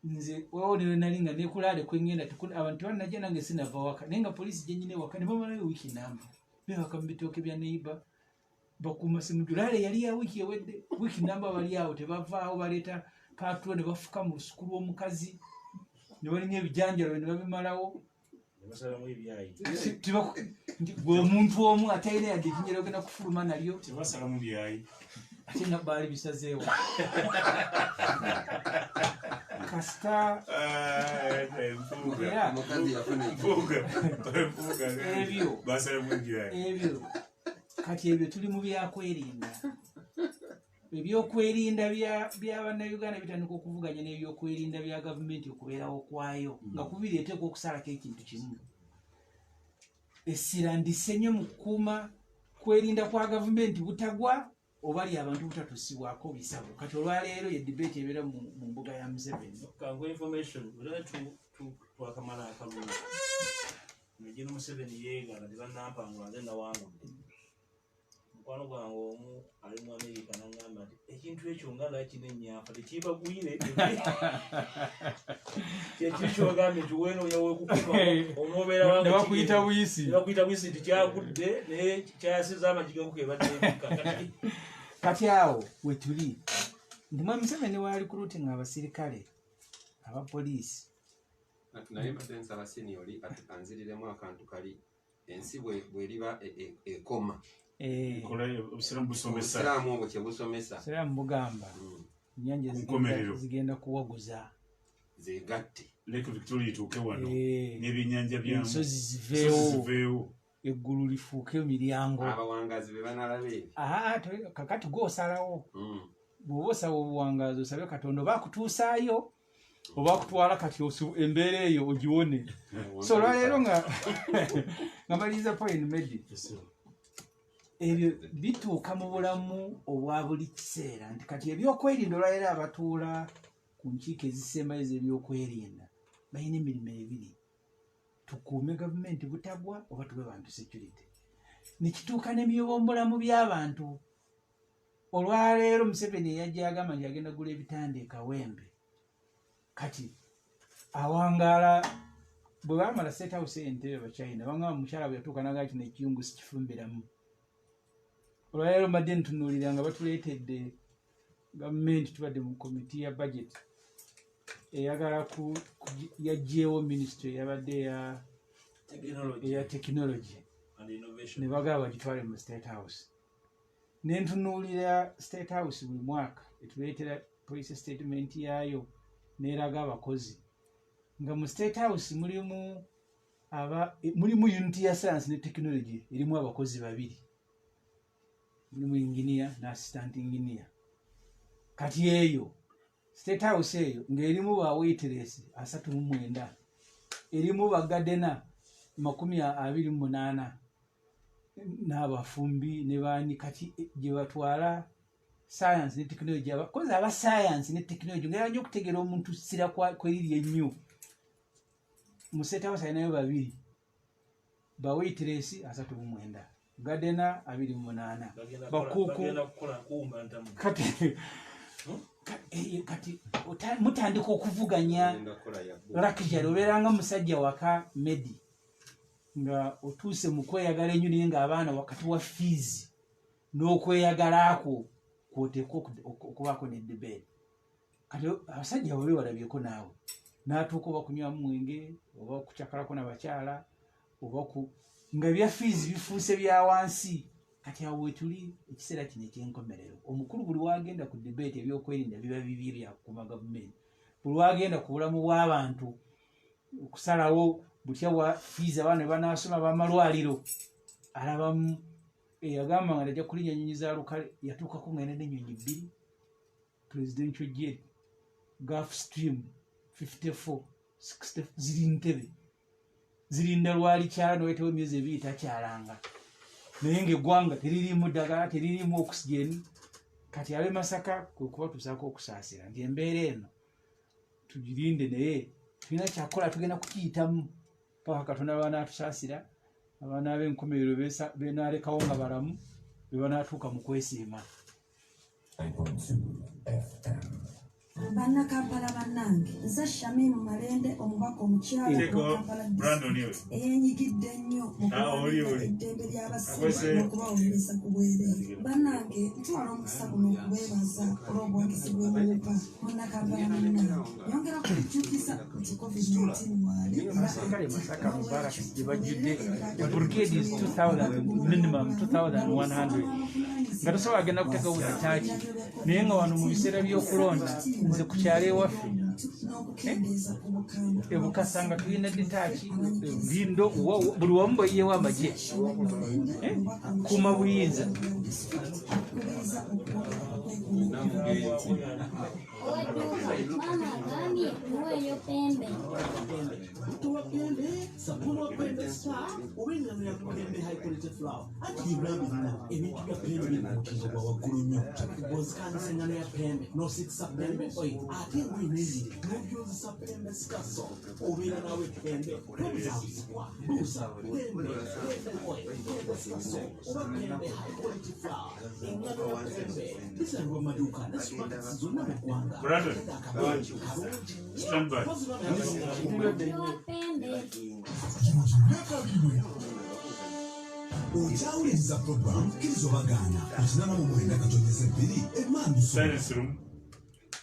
S12: nze wawo ne nali nga nekulaale kwengenda abantu banajja nange sinava waka naye nga poliisi gyenyine waka ne bamalayo wiiki namba bebaka mu bitooke bya neiba bakuuma simujulaale yali ya wiiki ewedde wiiki namba bali awo tebavaawo baleeta patro ne bafuka mu lusuku lw'omukazi ne balinya ebijanjalo ne babimalawo gwe omuntu omu atalina yadde ekinjala ogenda kufuluma nalyo
S11: tebasalamu byayi
S12: ate nga baali bisazeewo kasita ebyo kati ebyo tuli mu byakwerinda ebyokwerinda bya bannayuganda bitandika okuvuganya n'ebyokwerinda bya gavumenti okubeerawo kwayo nga kubireeteko okusalako ekintu kimu essira ndise nnyo mu kukuuma kwerinda kwa gavumenti butagwa obali abantu butatusibwako bisabo kati olwaleero ye debate ebeera mu mbuga ya Museveni
S10: twakamala akalulu negino Museveni yeegala tebanampangula nze nawangudde mukwano gwange omu ali mu Amerika nagamba nti ekintu ekyo nga nakina ennyaafa tekibagwire kyekiri kyogambye nti weenoonya wekukuma onobeera
S12: nebakuyita
S10: buyisi nti kyagudde naye kyayasiza amajigenkuka ebaddeebika
S12: kati awo wetuli ndimwe Museveni waali kulutinga abasirikale abapoliisi
S9: naye mbadde nsaba seniori anziriremu akantu kali ensi bweriba ekoma obusiraamu obwo kyebusomesa
S12: siraamu bugamba ennyanja zigenda kuwaguza
S9: zegatte
S11: Lake Victoria ituuke wano n'ebyennyanja byamu
S12: ensozi ziveewo eggulu lifuuke emiryango
S9: abawangazi be banalabe
S12: kakati gwosalawo bw'oba osaba obuwangazi osabe Katonda oba akutuusaayo oba akutwala kati embeera eyo ogiwone so olwaleero nga maliriza point medi ebyo bituuka mu bulamu obwa buli kiseera nti kati ebyokwerinda olwaleero abatuula ku nkiiko ezisembayo z'ebyokwerinda balina emirimu ebiri tukuume gavumenti butagwa oba tube bantu security nekituuka n'ebyobulamu by'abantu. Olwaleero Museveni eyajja agamba nti agenda gula ebitanda e Kawempe, kati awangaala bwe baamala State House Entebbe Abachina bangamba omukyala bwe yatuuka n'agamba kino ekiyungu sikifumbiramu. Olwaleero mbadde ntunuulira nga batuleetedde gavumenti, tubadde mu komiti ya budget eyagala yaggyeewo minisitule eyabadde eya technology ne bagaba bagitwale mu State House. Ne ntunuulira State House buli mwaka etuleetera police statement yaayo n'eraga abakozi nga mu State House mulimu unity ya science ne technology erimu abakozi babiri, mulimu engineer na assistant engineer. Kati eyo State House eyo ng'erimu ba waitress 39, erimu bagadena 28 n'abafumbi ne baani. Kati gye batwala science ne technology, abakozi aba science ne technology ngera nnyo okutegeera omuntu sira kweriri ennyo. Mu State House alinayo 2 ba waitress 39, gadena 28, bakuuku. Kati mutandika okuvuganya luxury, obeeranga musajja waka medi nga otuuse mu kweyagala ennyo naye ng'abaana wakati wa fees n'okweyagala ako kwoteeka okubaako n'eddebeere. Kati abasajja babe walabyeko naawe n'atuuka oba kunywamu mwenge oba kucakalako n'abakyala oba nga bya fees bifuuse bya wansi. Kati awo wetuli ekiseera kino ekyenkomerero, omukulu buli wagenda ku debate ebyokwerinda biba bibye byakuma gavumenti, buli wagenda ku bulamu bw'abantu okusalawo butya wa fees abaana ne banaasoma b'amalwaliro. Alabamu eyagamba nga tajja kulinnya nnyonyi za lukale yatuukako ng'enda n'ennyonyi 2 presidential jet Gulfstream 54 60 ziri Ntebe, zirinda lwali kyala nowetewo emyezi 2 takyalanga, naye ng'eggwanga teririimu ddagala, teririimu oxygen. Kati ab'e Masaka kwe kubatuusaako okusaasira nti embeera eno tugirinde, naye tulina kyakukola, tugenda kukiyitamu paka Katonda banaatusaasira, abaana b'enkomerero benaalekawo nga balamu be banaatuuka mu kwesiima.
S13: Bannakampala bannange, nze Shamimu Malende, omubaka omukyala wa Kampala disitulikiti eyeenyigidde ennyo mu kulwanirira eddembe ly'abasibe n'okubaweereza ku bwereere. Bannange, ntwala omukisa guno okubeebaza olw'obuwagizi bw'obuwuka. Munnakampala bannange, nyongera kukujukiza nti COVID-19 mwali
S12: Masaka Mubarak gye bajjudde brigade is 2,000 minimum 2,100 nga tosobola agenda kuteekawo butaaki, naye nga wano mu biseera by'okulonda nze ku kyalo ewaffe ebukasa nga tulina ditaaki lindo buli wamu bweyeewo amagye kuuma buyinza.
S14: Tuwa pembe, sabuni wa pembe star, uwinga ya pembe high quality flour. Ati ibrabi na, ebintu ya pembe na mkizo kwa wakulunyo. Bozikani sengano ya pembe, no sikisa pembe, oi, ati mwinezi, no sa pembe skaso, uwina nawe pembe, pembe za usikwa, busa, pembe, oi, pembe skaso, uwa pembe high quality flour. Ingano ya pembe, isa ngwa maduka, na swaka sizuna mkwanga.
S11: Brother, stand by.
S15: Okyawuliriza puroguramu kkiriza obagaana ekinana mu mwenda katonyeza ebbiri emmandu
S11: silence room.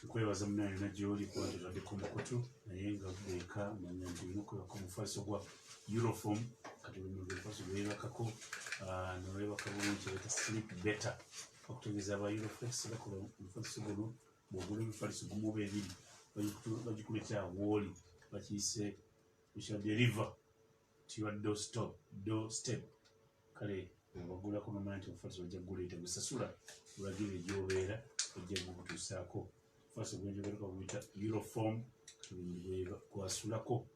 S11: Kwebaza munayo na gyoli kwatuladdeko mukutu naye nga beeka manya nti olina okwebaka omufaliso gwa Euroform kati omufaliso gwebakako nolwebaka bulungi beta sleep better okutegeeza aba Euroflex bakola omufaliso guno bwogula emifaliso gumu oba ebiri bagikuleetera wooli bakiyise shall deliver to your doorstep. Kale bagulako nomanya nti omufaliso bajja kuguleeta gusasula olagire egyobeera ojja gukutuusaako. Omufaliso gwenjogerako baguyita Euroform gwasulako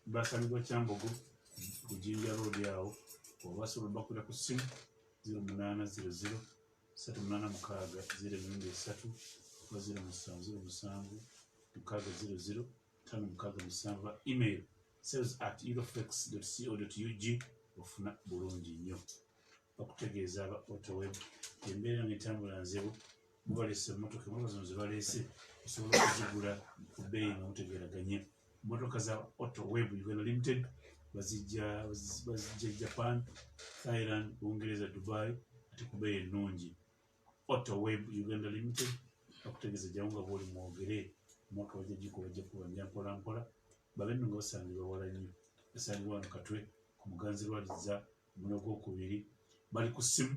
S11: basanibwa Kyambogo ku Jinja Road awo oba basobola bakulira ku ssimu 0800 386 073 07 600 email sales@euroflex.co.ug ofuna bulungi nnyo. bakutegeeza aba Autoweb embeera ng'etambula nzebu mubalese emmotoka zino ze baleese osobola okuzigula ku bbeeyi nga mutegeeraganye emmotoka za Autoweb Uganda Limited bazijja Japan, Thailand, Bungereza, Dubai ate ku bbeeyi ennungi. Autoweb Uganda Limited bakutegeeza jjangu nga bw'oli mwogere omwaka bajja bajja kubanja mpola babe nno nga basangibwa wala nnyo basangibwa wano Katwe ku Muganzirwaliza omulundi ogwokubiri bali ku ssimu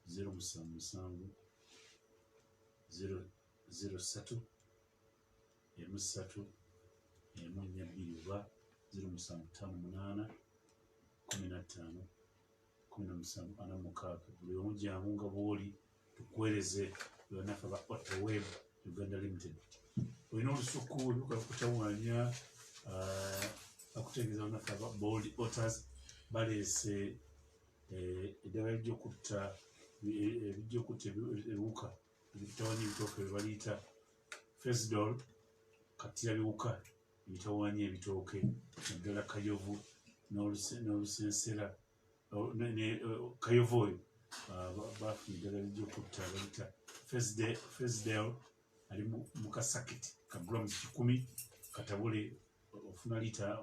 S11: 077 003 13 142 oba 0758 15 17 buli omu jangu nga bw'oli tukuweereze bannaffe ba Autoweb Uganda Limited. Olina olusuku olukola kutawaanya akutegeeza bannaffe ba Bold Otters baleese eddagala lijjokutta ebiwuka ebitawaanya ebitooke bye baliyita Fesdol kattira biwuka ebitawaanya ebitooke naddala kayovu n'olusensera kayovu oyo bafuna eddagala lijjokutta baliyita Fesdel ali mu kasaketi ka grams 10 katabule ofuna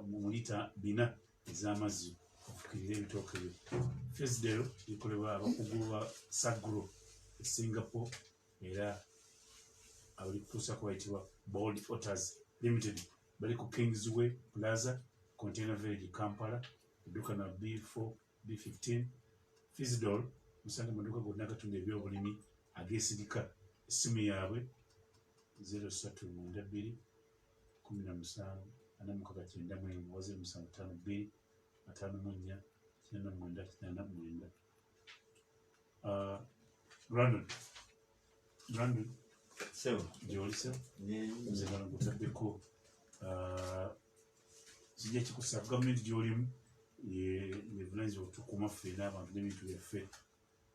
S11: mu lita 4 ez'amazzi ofukirira ebitooke byo. Fesdel likolebwa abakugu ba Sagro e Singapore era abalikutuusa kubayitibwa Bold Otters Limited bali ku Kingsway Plaza Container Village Kampala edduuka na B4 B15 Fesdel musanga amaduuka gonna agatunda ebyobulimi ageesigika. Essimu yaabwe 0392 17 4692 54 99 Brandon gy'olisa nzegala nkutaddeko kijja kikusaba gavumenti gy'olimu yevunanyizibwa okutukuuma ffe n'abantu n'ebintu byaffe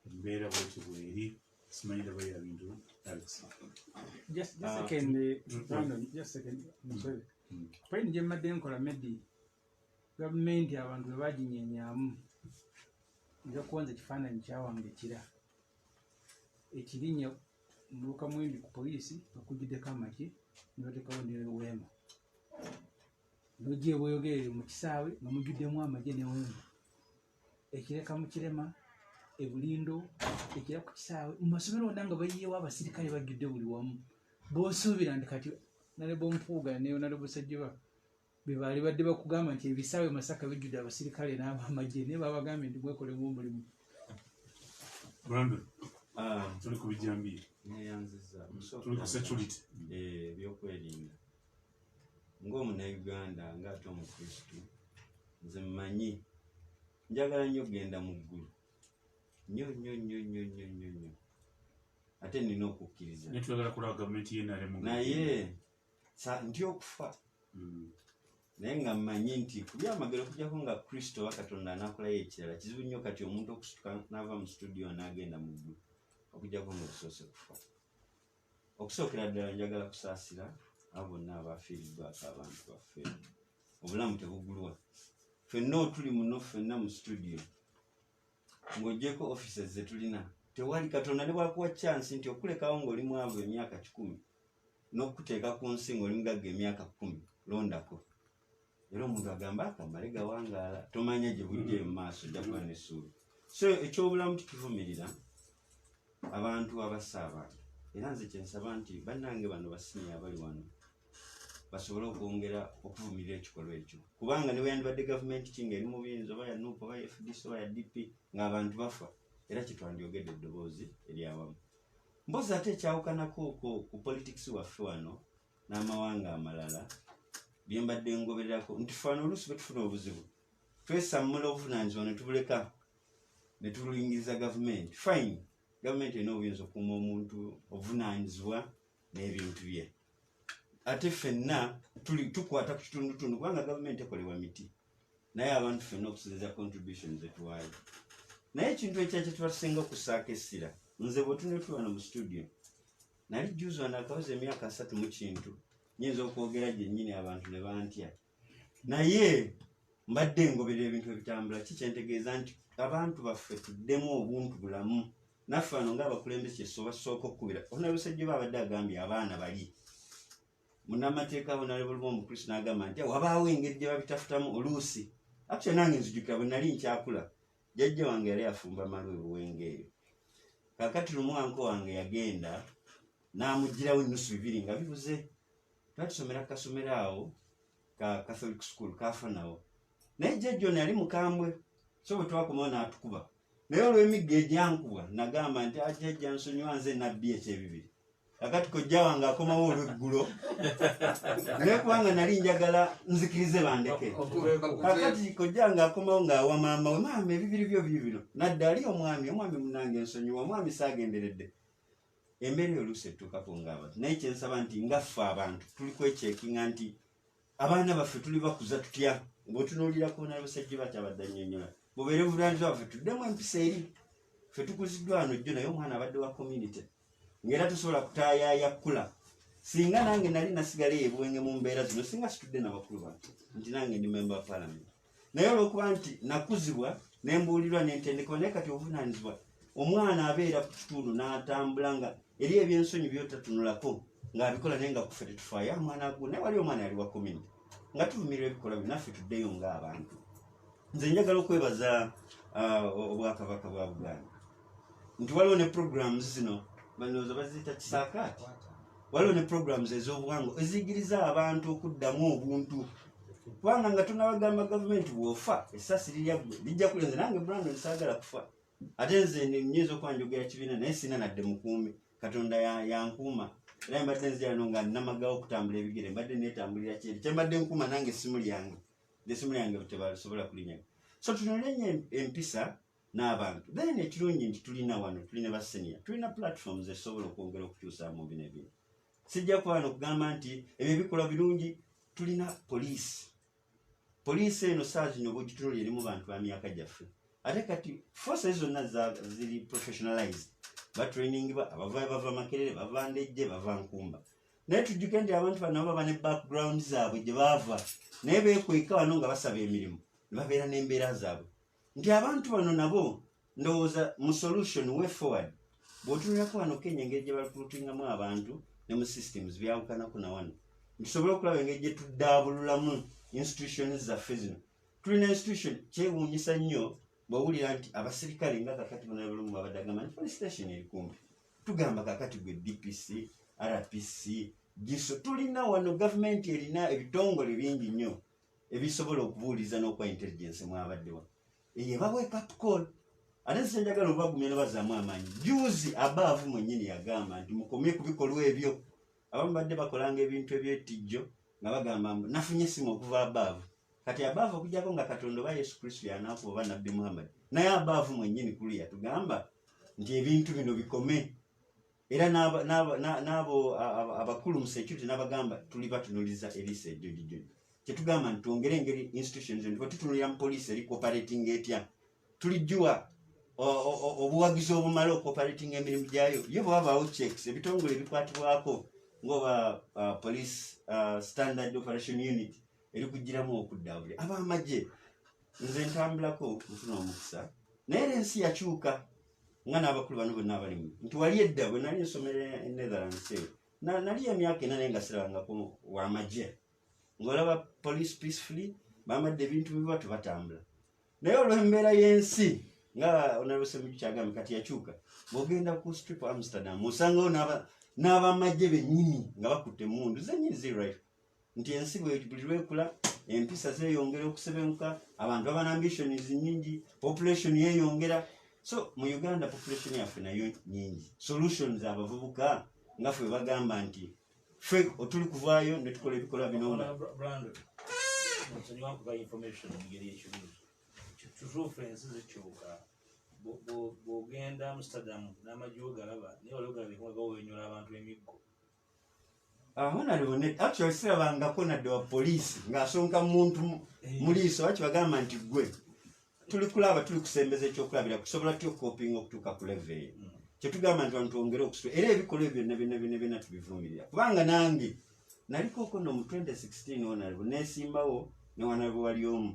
S11: embeera bwetyo bweri simanyi ndaba ya bintu Alex.
S12: Just a second, Brandon, just a second. Pwede nje madde nkola medi gavumenti abantu bwe baginyenyaamu nja kuwanza ekifaananyi kyawange kira ekirinya muluka mwembi ku poliisi bakugiddeko amaki ne bateekawo neweema n'ogyebwa oyogerere mu kisaawe nga mujjuddemu amagye ne weema ekireka mu kirema ebulindo ekira ku kisaawe mu masomero wonna nga bayiyewo abasirikale bajjudde buli wamu b'osuubira nti kati nale b'ompuuga ne nale busajjiba be baali badde bakugamba nti ebisaawe Masaka bijjudde abasirikale n'abamagye naye babagambye nti mwekolemu omulimu.
S11: Brandon, tuli ku bijambiya tuli ku security
S16: ebyokwerinda ng'omunauganda ng'ate omukristu nze mmanyi njagala nnyo genda mu ggulu nnyo ate nina okukkiriza
S11: netwagala kulaba gavumenti yenalemu
S16: naye ntya okufa naye nga mmanyi nti ku byamagero okujjako nga kristo oba katonda anakolayo ekirala kizibu nnyo kati omuntu okusituka n'ava mu studio n'agenda mu ggulu okujjako nga okusoose kufa. Okusookera ddala njagala kusaasira abo bonna abafiiriddwako abantu baffe obulamu tebugulwa ffenna otuli muno ffenna mu studio ng'oggyeko offices ze tulina tewali katonda ne bwakuwa chance nti okulekawo ng'oli mwavu emyaka 10 n'okuteeka ku nsi ng'oli mugagga emyaka 10 londako era omuntu agamba akamale gawangaala tomanya gye bujje mu maaso ojja kuba n'essuubi. So ekyobulamu tukivumirira abantu abasaabaana era nze kyensaba nti bannange bano basinya abali wano basobole okwongera okuvumirira ekikolwa ekyo kubanga ne weyandibadde gavumenti kinga eri mu buyinza oba ya NUP oba ya FDC oba ya DP ng'abantu bafa era kyetwandyogedde eddoboozi eryawamu. Mbozi ate ekyawukanako ku politics waffe wano n'amawanga amalala bye mbadde ngobererako nti fano oluusi bwe tufuna obuzibu twesammula obuvunaanyizibwa ne tubuleka ne tulingiriza gavumenti. Fine, gavumenti erina obuyinza okuuma omuntu obuvunaanyizibwa n'ebintu bye ate ffenna tukwata ku kitundutundu kubanga gavumenti ekolebwa miti naye abantu ffenna okusinziza contribution zetuwaayo. Naye ekintu ekyakyo tubatusinga okusaako essira nze bwe tunetubana mu studio nali juzi wano akaweza emyaka 3 mu kintu nyinza okwogera gyennyini abantu ne bantya naye mbadde ngoberera ebintu ebitambula kikyentegeeza nti abantu baffe tuddemu obuntu bulamu naffe wano ng'abakulembeze kyesooka okkubira Honorable abadde agambye abaana bali munnamateeka Honorable Omukristo n'agamba nti wabaawo engeri gye babitafutamu oluusi actually nange nzijukira bwe nali nkyakula jjajja wange yali afumba malwe buwenge eyo kakati lumu anko wange yagenda n'amugirawo ennusu 2 nga bibuze twatusomera kasomero awo ka Catholic school kafanawo naye jjajja ono yali mukambwe so bwe twakomawo n'atukuba naye olw'emigga egyankubwa nagamba nti jjajja nsonyiwa nze nabbi ekyebibiri kakati kojja wange akomawo olweggulo naye kubanga nali njagala nzikirize bandeke kakati kojja wange akomawo ng'awa maama we maama ebibiri byo bibino nadde ali omwami munange ensonyiwa omwami saagenderedde embeera oluusi etuukako ng'abantu naye kyensaba nti ngaffe abantu tuli kwekyekinga nti abaana baffe tuli bakuza tutya ng'otunuulirako n'abasajja bati abadde annyonnyola bubeere bulanzi baffe tuddemu empisa eri ffe tukuziddwa wano jjo naye omwana abadde wa community ng'era tusobola kutaayaaya kkula singa nange nali nasigala ebuwenge mu mbeera zino singa situdde n'abakulu bantu nti nange ndi member wa parliament naye olw'okuba nti nakuzibwa nembuulirwa nentendekebwa naye kati obuvunaanyizibwa omwana abeera ku kitundu n'atambula nga eri ebyensonyi byotatunulako ng'abikola naye nga kuffe tetufaayo mwana gwo naye wali omwana yali wa community nga tuvumirwa ebikolwa byo naffe tuddeyo ng'abantu nze njagala okwebaza obwakabaka bwa Buganda nti waliwo ne programs zino banooza baziyita kisaakaati waliwo ne programs ez'obuwangwa eziyigiriza abantu okuddamu obuntu kubanga nga tunabagamba gavumenti bw'ofa essasi lijja kulenze nange Brandon saagala kufa ate nze nyinza okwanjogera kibiina naye sina nadde mukuumi Katonda yankuuma era mbadde nzirano nga namagawo okutambula ebigere mbadde neetambulira kyeri kyembadde nkuuma nange essimu lyange tebasobola kulinyaga so tunolenye empisa n'abantu then ekirungi nti tulina wano tulina basenior tulina platforms ezisobola okwongera okukyusa mu bino ebintu sijja kuba wano okugamba nti ebyo bikola birungi tulina poliisi eno saa zino bwegitunuulira erimu bantu ba myaka gyaffe ate kati forces zonna ziri professionalized batrainingibwa abava bava Makerere bava Ndejje bava Nkumba naye tujjuke nti abantu bano baba ne background zaabwe gye baava naye beekweka wano nga basaba emirimu ne babeera n'embeera zaabwe nti abantu bano nabo ndowooza mu solution way forward bw'otunulako wano Kenya engeri gye barecruitingamu abantu ne mu systems byawukanako na wano tusobole okulaba engeri gye tuddaabululamu institutions zaffe zino tulina institution kyewuunyisa nnyo bw'owulira nti abasirikale nga kakati banabulumu babadde agamba nti police station eri kumpi tugamba kakati gwe DPC RPC giso tulina wano gavumenti erina ebitongole bingi nnyo ebisobola okubuuliza n'okwa intelligence mwabaddewa eyo eba wake up call ate nsinjagala obagumya ne bazaamu amaanyi juzi abaavu mwennyini yagamba nti mukomye ku bikolwa ebyo abamu badde bakolanga ebintu ebyetijjo nga bagamba nafunye essimu okuva abaavu kati abaavu okujjako nga Katonda oba Yesu Kristo yanaafu oba Nabbi Muhammad naye abaavu mwennyini kuli yatugamba nti ebintu bino bikome era n'abo abakulu mu security n'abagamba tuli batunuliza eriisa ejjojjo kyetugamba nti twongere engeri institutions nti bwetutunulira mu poliisi eri cooperating etya tulijjuwa obuwagizi obumala ocooperating emirimu gyayo yo bwabaawo checks ebitongole ebikwatibwako ng'oba police standard operation unit eri kugiramu okuddaabulira ab'amagye nze ntambulako nfuna omukisa naye era ensi yakyuka nga n'abakulu bano bonna abalimu nti wali edda bwe nali nsomera e Netherlands nali emyaka 4 nga sirabangako w'amagye ng'olaba police peacefully bamadde ebintu biba tebatambula naye olw'embeera y'ensi nga onabesemu kyagambye kati yakyuka bw'ogenda ku strip Amsterdam osangawo n'abamagye bennyini nga bakutte emundu zennyini zirife nti ensi buli lwekula empisa zeeyongera okusebenka abantu baba n'ambitions nnyingi population yeeyongera so mu Uganda population yaffe nayo nnyingi solutions abavubuka nga ffe bagamba nti ffe otuli kuvaayo ne tukola ebikolwa bino nga
S10: kituufu ensi zikyuka bw'ogenda Amsterdam n'amagye ogalaba naye wali ogalabika gawenyula abantu emiggo
S16: Honorable actually sirabangako nadde wa poliisi ng'asonka muntu mu liiso bakibagamba nti gwe tuli kulaba tuli kusembeza ekyokulabira kusobola tutya okukopinga okutuuka ku level eyo kyetugamba nti bantu twongere okusula era ebikolwa ebyo byonna tubivumirira kubanga nange naliko kono mu 2016 Honorable neesimbawo ne Honorable wali omu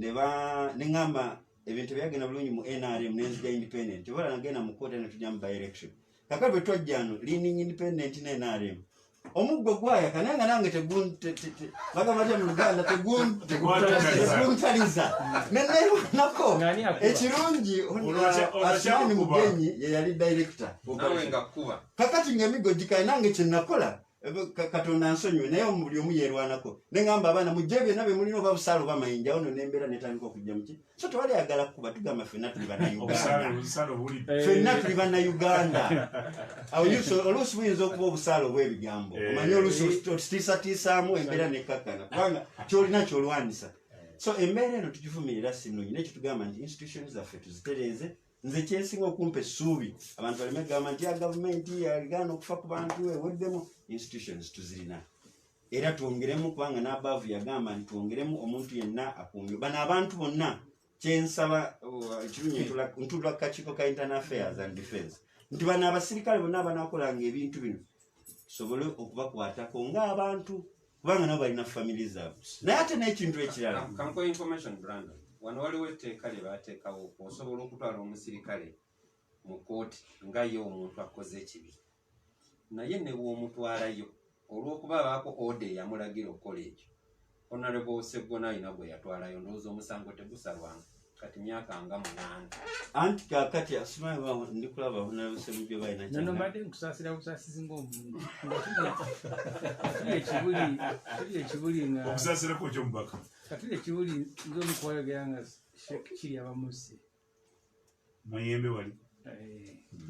S16: neŋŋamba ebintu byagenda bulungi mu NRM nenzija independent oba nagenda mu kkooti netujja mu by-election kakati bwe twajja ano leaning independent ne NRM omuggo gwayaka naye nga nange bagamba tya mu Luganda teguntaliza nenayonako ekirungi Asmani Mugenyi ye yali director kakati ng'emigo gikaye nange kyenakola Katonda nsonyiwe naye buli omu yeerwanako neŋŋamba abaana mujje byonna bye mulina oba busaale oba mayinja ono n'embeera netandika okujja muki so tewali ayagala kuba tugamba ffenna tuli bannayuganda oluusi buyinza okuba obusaale obw'ebigambo omanyi oluusi otutiisatiisaamu embeera nekkakkana kubanga kyolina kyolwanisa so embeera eno tugivumirira sinungi nekyo tugamba nti institutions zaffe tuzitereeze nze kyensinga okumpa essuubi abantu baleme kugamba nti ya gavumenti yagaana okufa ku bantu eweddemu institutions tuzirina era twongeremu kubanga n'abaavu yagamba nti twongeremu omuntu yenna akuumye bano abantu bonna kyensaba ekirungi ntula kakiiko ka internal affairs and defense nti bano abasirikale bonna abanaakolanga ebintu bino tusobole okubakwatako ng'abantu kubanga nabo balina family zaabwe naye ate n'ekintu ekirala wano waliwo etteeka lye baateekawo osobola okutwala omusirikale mu kkooti nga ye omuntu akoze ekibi naye ne bw'omutwalayo olw'okuba baako ode eyamulagira okukola ekyo Honorable Seggona alina gwe yatwalayo ndowooza omusango tegusalwanga kati myaka nga 8 anti kakati asimaye ndikulaba Honorable Semujjo balina
S12: nono mbadde nkusaasira busaasizi ng'omuntu ekibuli nga
S11: okusaasirako ekyomubaka
S12: katule ekibuli ng'omukwayogera nga kiri abamusi
S11: muyembe wali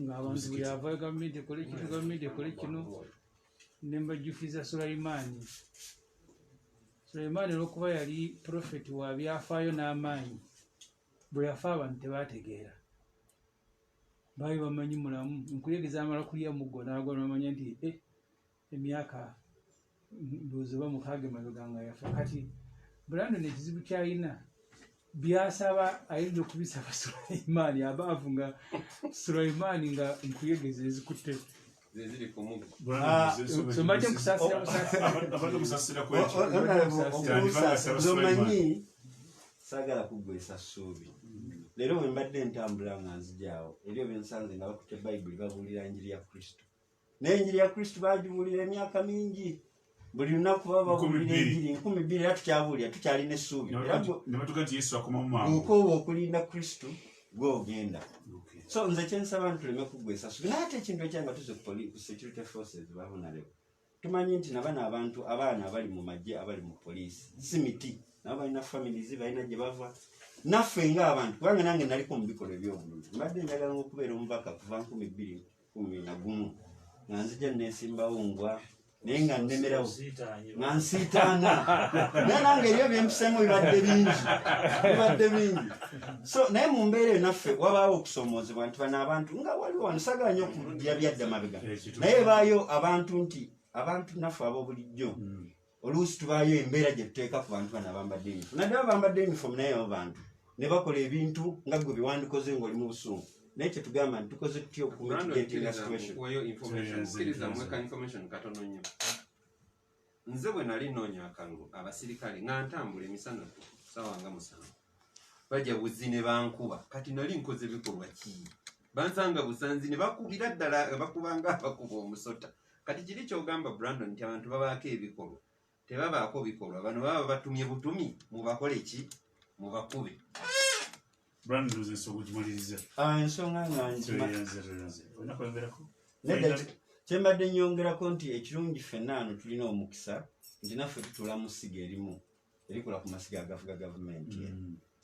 S12: ng'abantu buli avayo gavumenti ekole kino gavumenti ekole kino ne mbajufiza Sulaimaani olw'okuba yali profeti wa byafaayo n'amaanyi bwe yafa abantu tebaategeera baali bamanyi mulamu nkuyegeza amala kulya muggo n'agwa n'amanya nti emyaka ndowooza oba 6 emabega nga yafa kati Brandon ekizibu kyalina byasaba ayinza okubisaba Sulaimaani abaavu nga Sulaimaani nga nkuyegeza ezikutte
S16: zomanyi saagala kuggwesa ssuubi leero bwe mbadde ntambula nga nzijaawo eryo byensanze nga bakutte bayibuli babuulira enjiri ya Kristo naye enjiri ya Kristo baagibuulira emyaka mingi buli lunaku baba babuulira enjiri 12 era tukyabuulira tukyalina essuubi okooba okulinda Kristo gw'ogenda so nze kyensaba nti tuleme kuggwesa ssuubi naye ate ekintu ekyanga tuze ku security forces babonalebo tumanyi nti nabano abantu abaana abali mu magye abali mu poliisi si miti nabo balina families balina gye bava naffe ng'abantu kubanga nange naliko mu bikola ebyobululu mbadde njagala okubeera omubaka kuva 2011 nga nzija neesimbawo ngwa naye nga nnemerawo nga nsiitaana naye nange ebyo byempiseemu bibadde bingi so naye mu mbeera eyo naffe wabaawo okusomoozebwa nti bano abantu nga waliwo wano sagala nnyo okujja byadda mabega naye baayo abantu nti abantu naffe ab'obulijjo oluusi tubaayo embeera gye tuteeka ku bantu bano abambadde uniform naddala bambadde uniform naye abo bantu ne bakola ebintu nga gwe byewandikoze ng'oli mu busungu naye kyetugamba nti tukoze tutya okumitigatinga situation
S9: katono nnyo nze bwe nali noonya akalulu abasirikale nga ntambula emisana ssaawa nga 7 bajja Buzzi ne bankuba kati nali nkoze bikolwa ki bansanga Busanzi ne bakubira ddala bakubanga abakuba omusota kati kiri kyogamba Brandon nti abantu babaako ebikolwa tebabaako bikolwa bano baba batumye butumi mubakole ki mubakube
S16: ensonga kyembadde nyongerako nti ekirungi ffenna ano tulina omukisa nti naffe tutula mu ssiga erimu erikola ku masiga agafuga gavumenti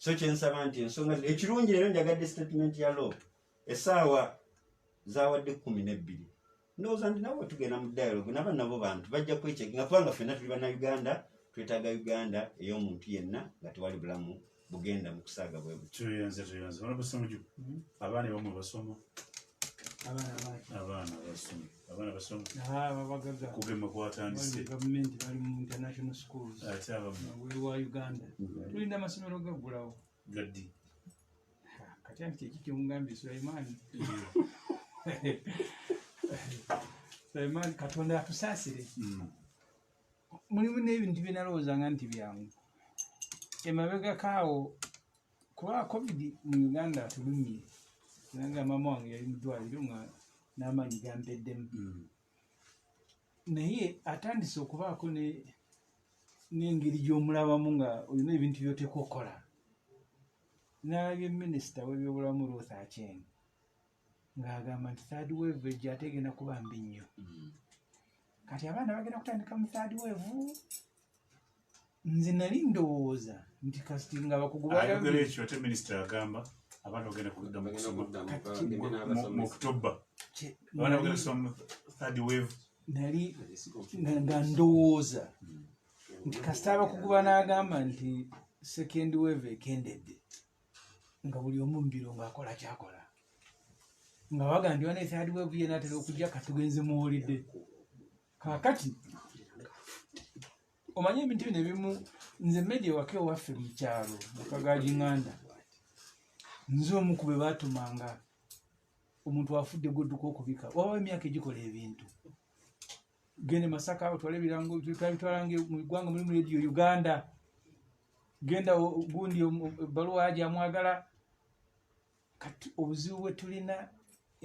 S16: so kyensaba nti ensonga ekirungi leero njagadde statement ya law essaawa zawadde 12 ndowooza nti nabo tugenda mu dialogue naba nabo bantu bajja kwekyega kubanga ffenna tuli bannayuganda twetaaga Uganda ey'omuntu yenna nga tewali bulamu bugenda mu kusaaga bwe butyo
S11: abaana bamwe basoma kugema kwatandise
S12: gavumenti bali mu international schools wa Uganda tulina amasomero gaggulawo
S11: gaddi
S12: kati anti kyekityo mugambye Sulaimaani Sulaimaani Katonda atusaasire mulimu n'ebintu bye nalowoozanga nti byangu emabega kaawo kuba covid mu Uganda tulumye nanga mama wange yali mudwaliro nga n'amaanyi gampeddemu naye atandise okubaako n'engeri gy'omulabamu nga olina ebintu by'oteeka okola n'alabye minisita w'ebyobulamu Ruth Aceng ng'agamba nti third wave ejja ate egenda kuba mbi nnyo kati abaana bagenda kutandika mu third wave nze nali ndowooza nti kasiti nga bakugu
S11: ayogera ekyo ate minisita agamba abaana bagenda kudda mu October abaana bagenda kusoma mu third wave
S12: nali nga ndowooza nti kasita abakugu banagamba nti second wave ekendedde nga buli omu mbiro ng'akola kyakola nga bagandiwa ne third wave ye naatera okujja katugenze muwulidde kaakati omanye ebintu bino ebimu nze media wake owaffe mu kyalo mukagajinganda nze omu ku be baatumanga omuntu afudde godduka okubika wabawo emyaka egikola ebintu gende Masaka otwale ebirango twabitwalanga mu ggwanga mulimu radio Uganda genda gundi baluwa aja amwagala kati obuzibu bwe tulina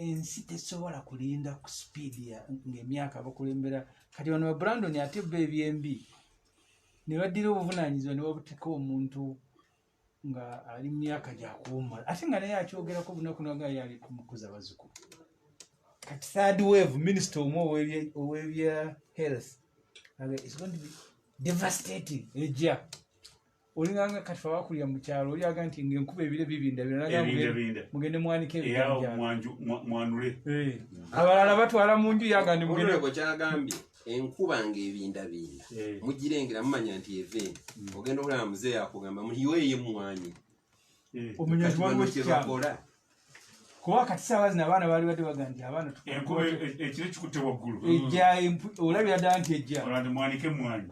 S12: ensi tesobola kulinda ku speedi ng'emyaka bakulembera kati bano ba Brandon ate bba ebyembi ne baddira obuvunaanyizibwa ne babutika omuntu nga ali mu myaka gyakuwummala ate nga naye akyogerako bunaku naga yali kumukuza bazzukulu kati third wave minisita omu ow'ebya health is going to be devastating ejja olinganga kati fa wakulira mu kyalo oli aga nti ng'enkuba ebire bibindabira mugende mwanike
S11: mwanule
S12: abalala batwala mu nju yaga ndi
S9: mugende kyagambye enkuba ng'ebindabinda mugirengera mumanya nti eveni ogenda okulaba muzeeyi akugamba muyiweeye mumwanyi
S12: omunyazi waliwo kyakola kuba kati saawa zino abaana baali badde baga nti abaana
S11: enkuba ekire kikutte waggulu
S12: ejja olabira ddala nti ejja
S11: mwanike mwanyi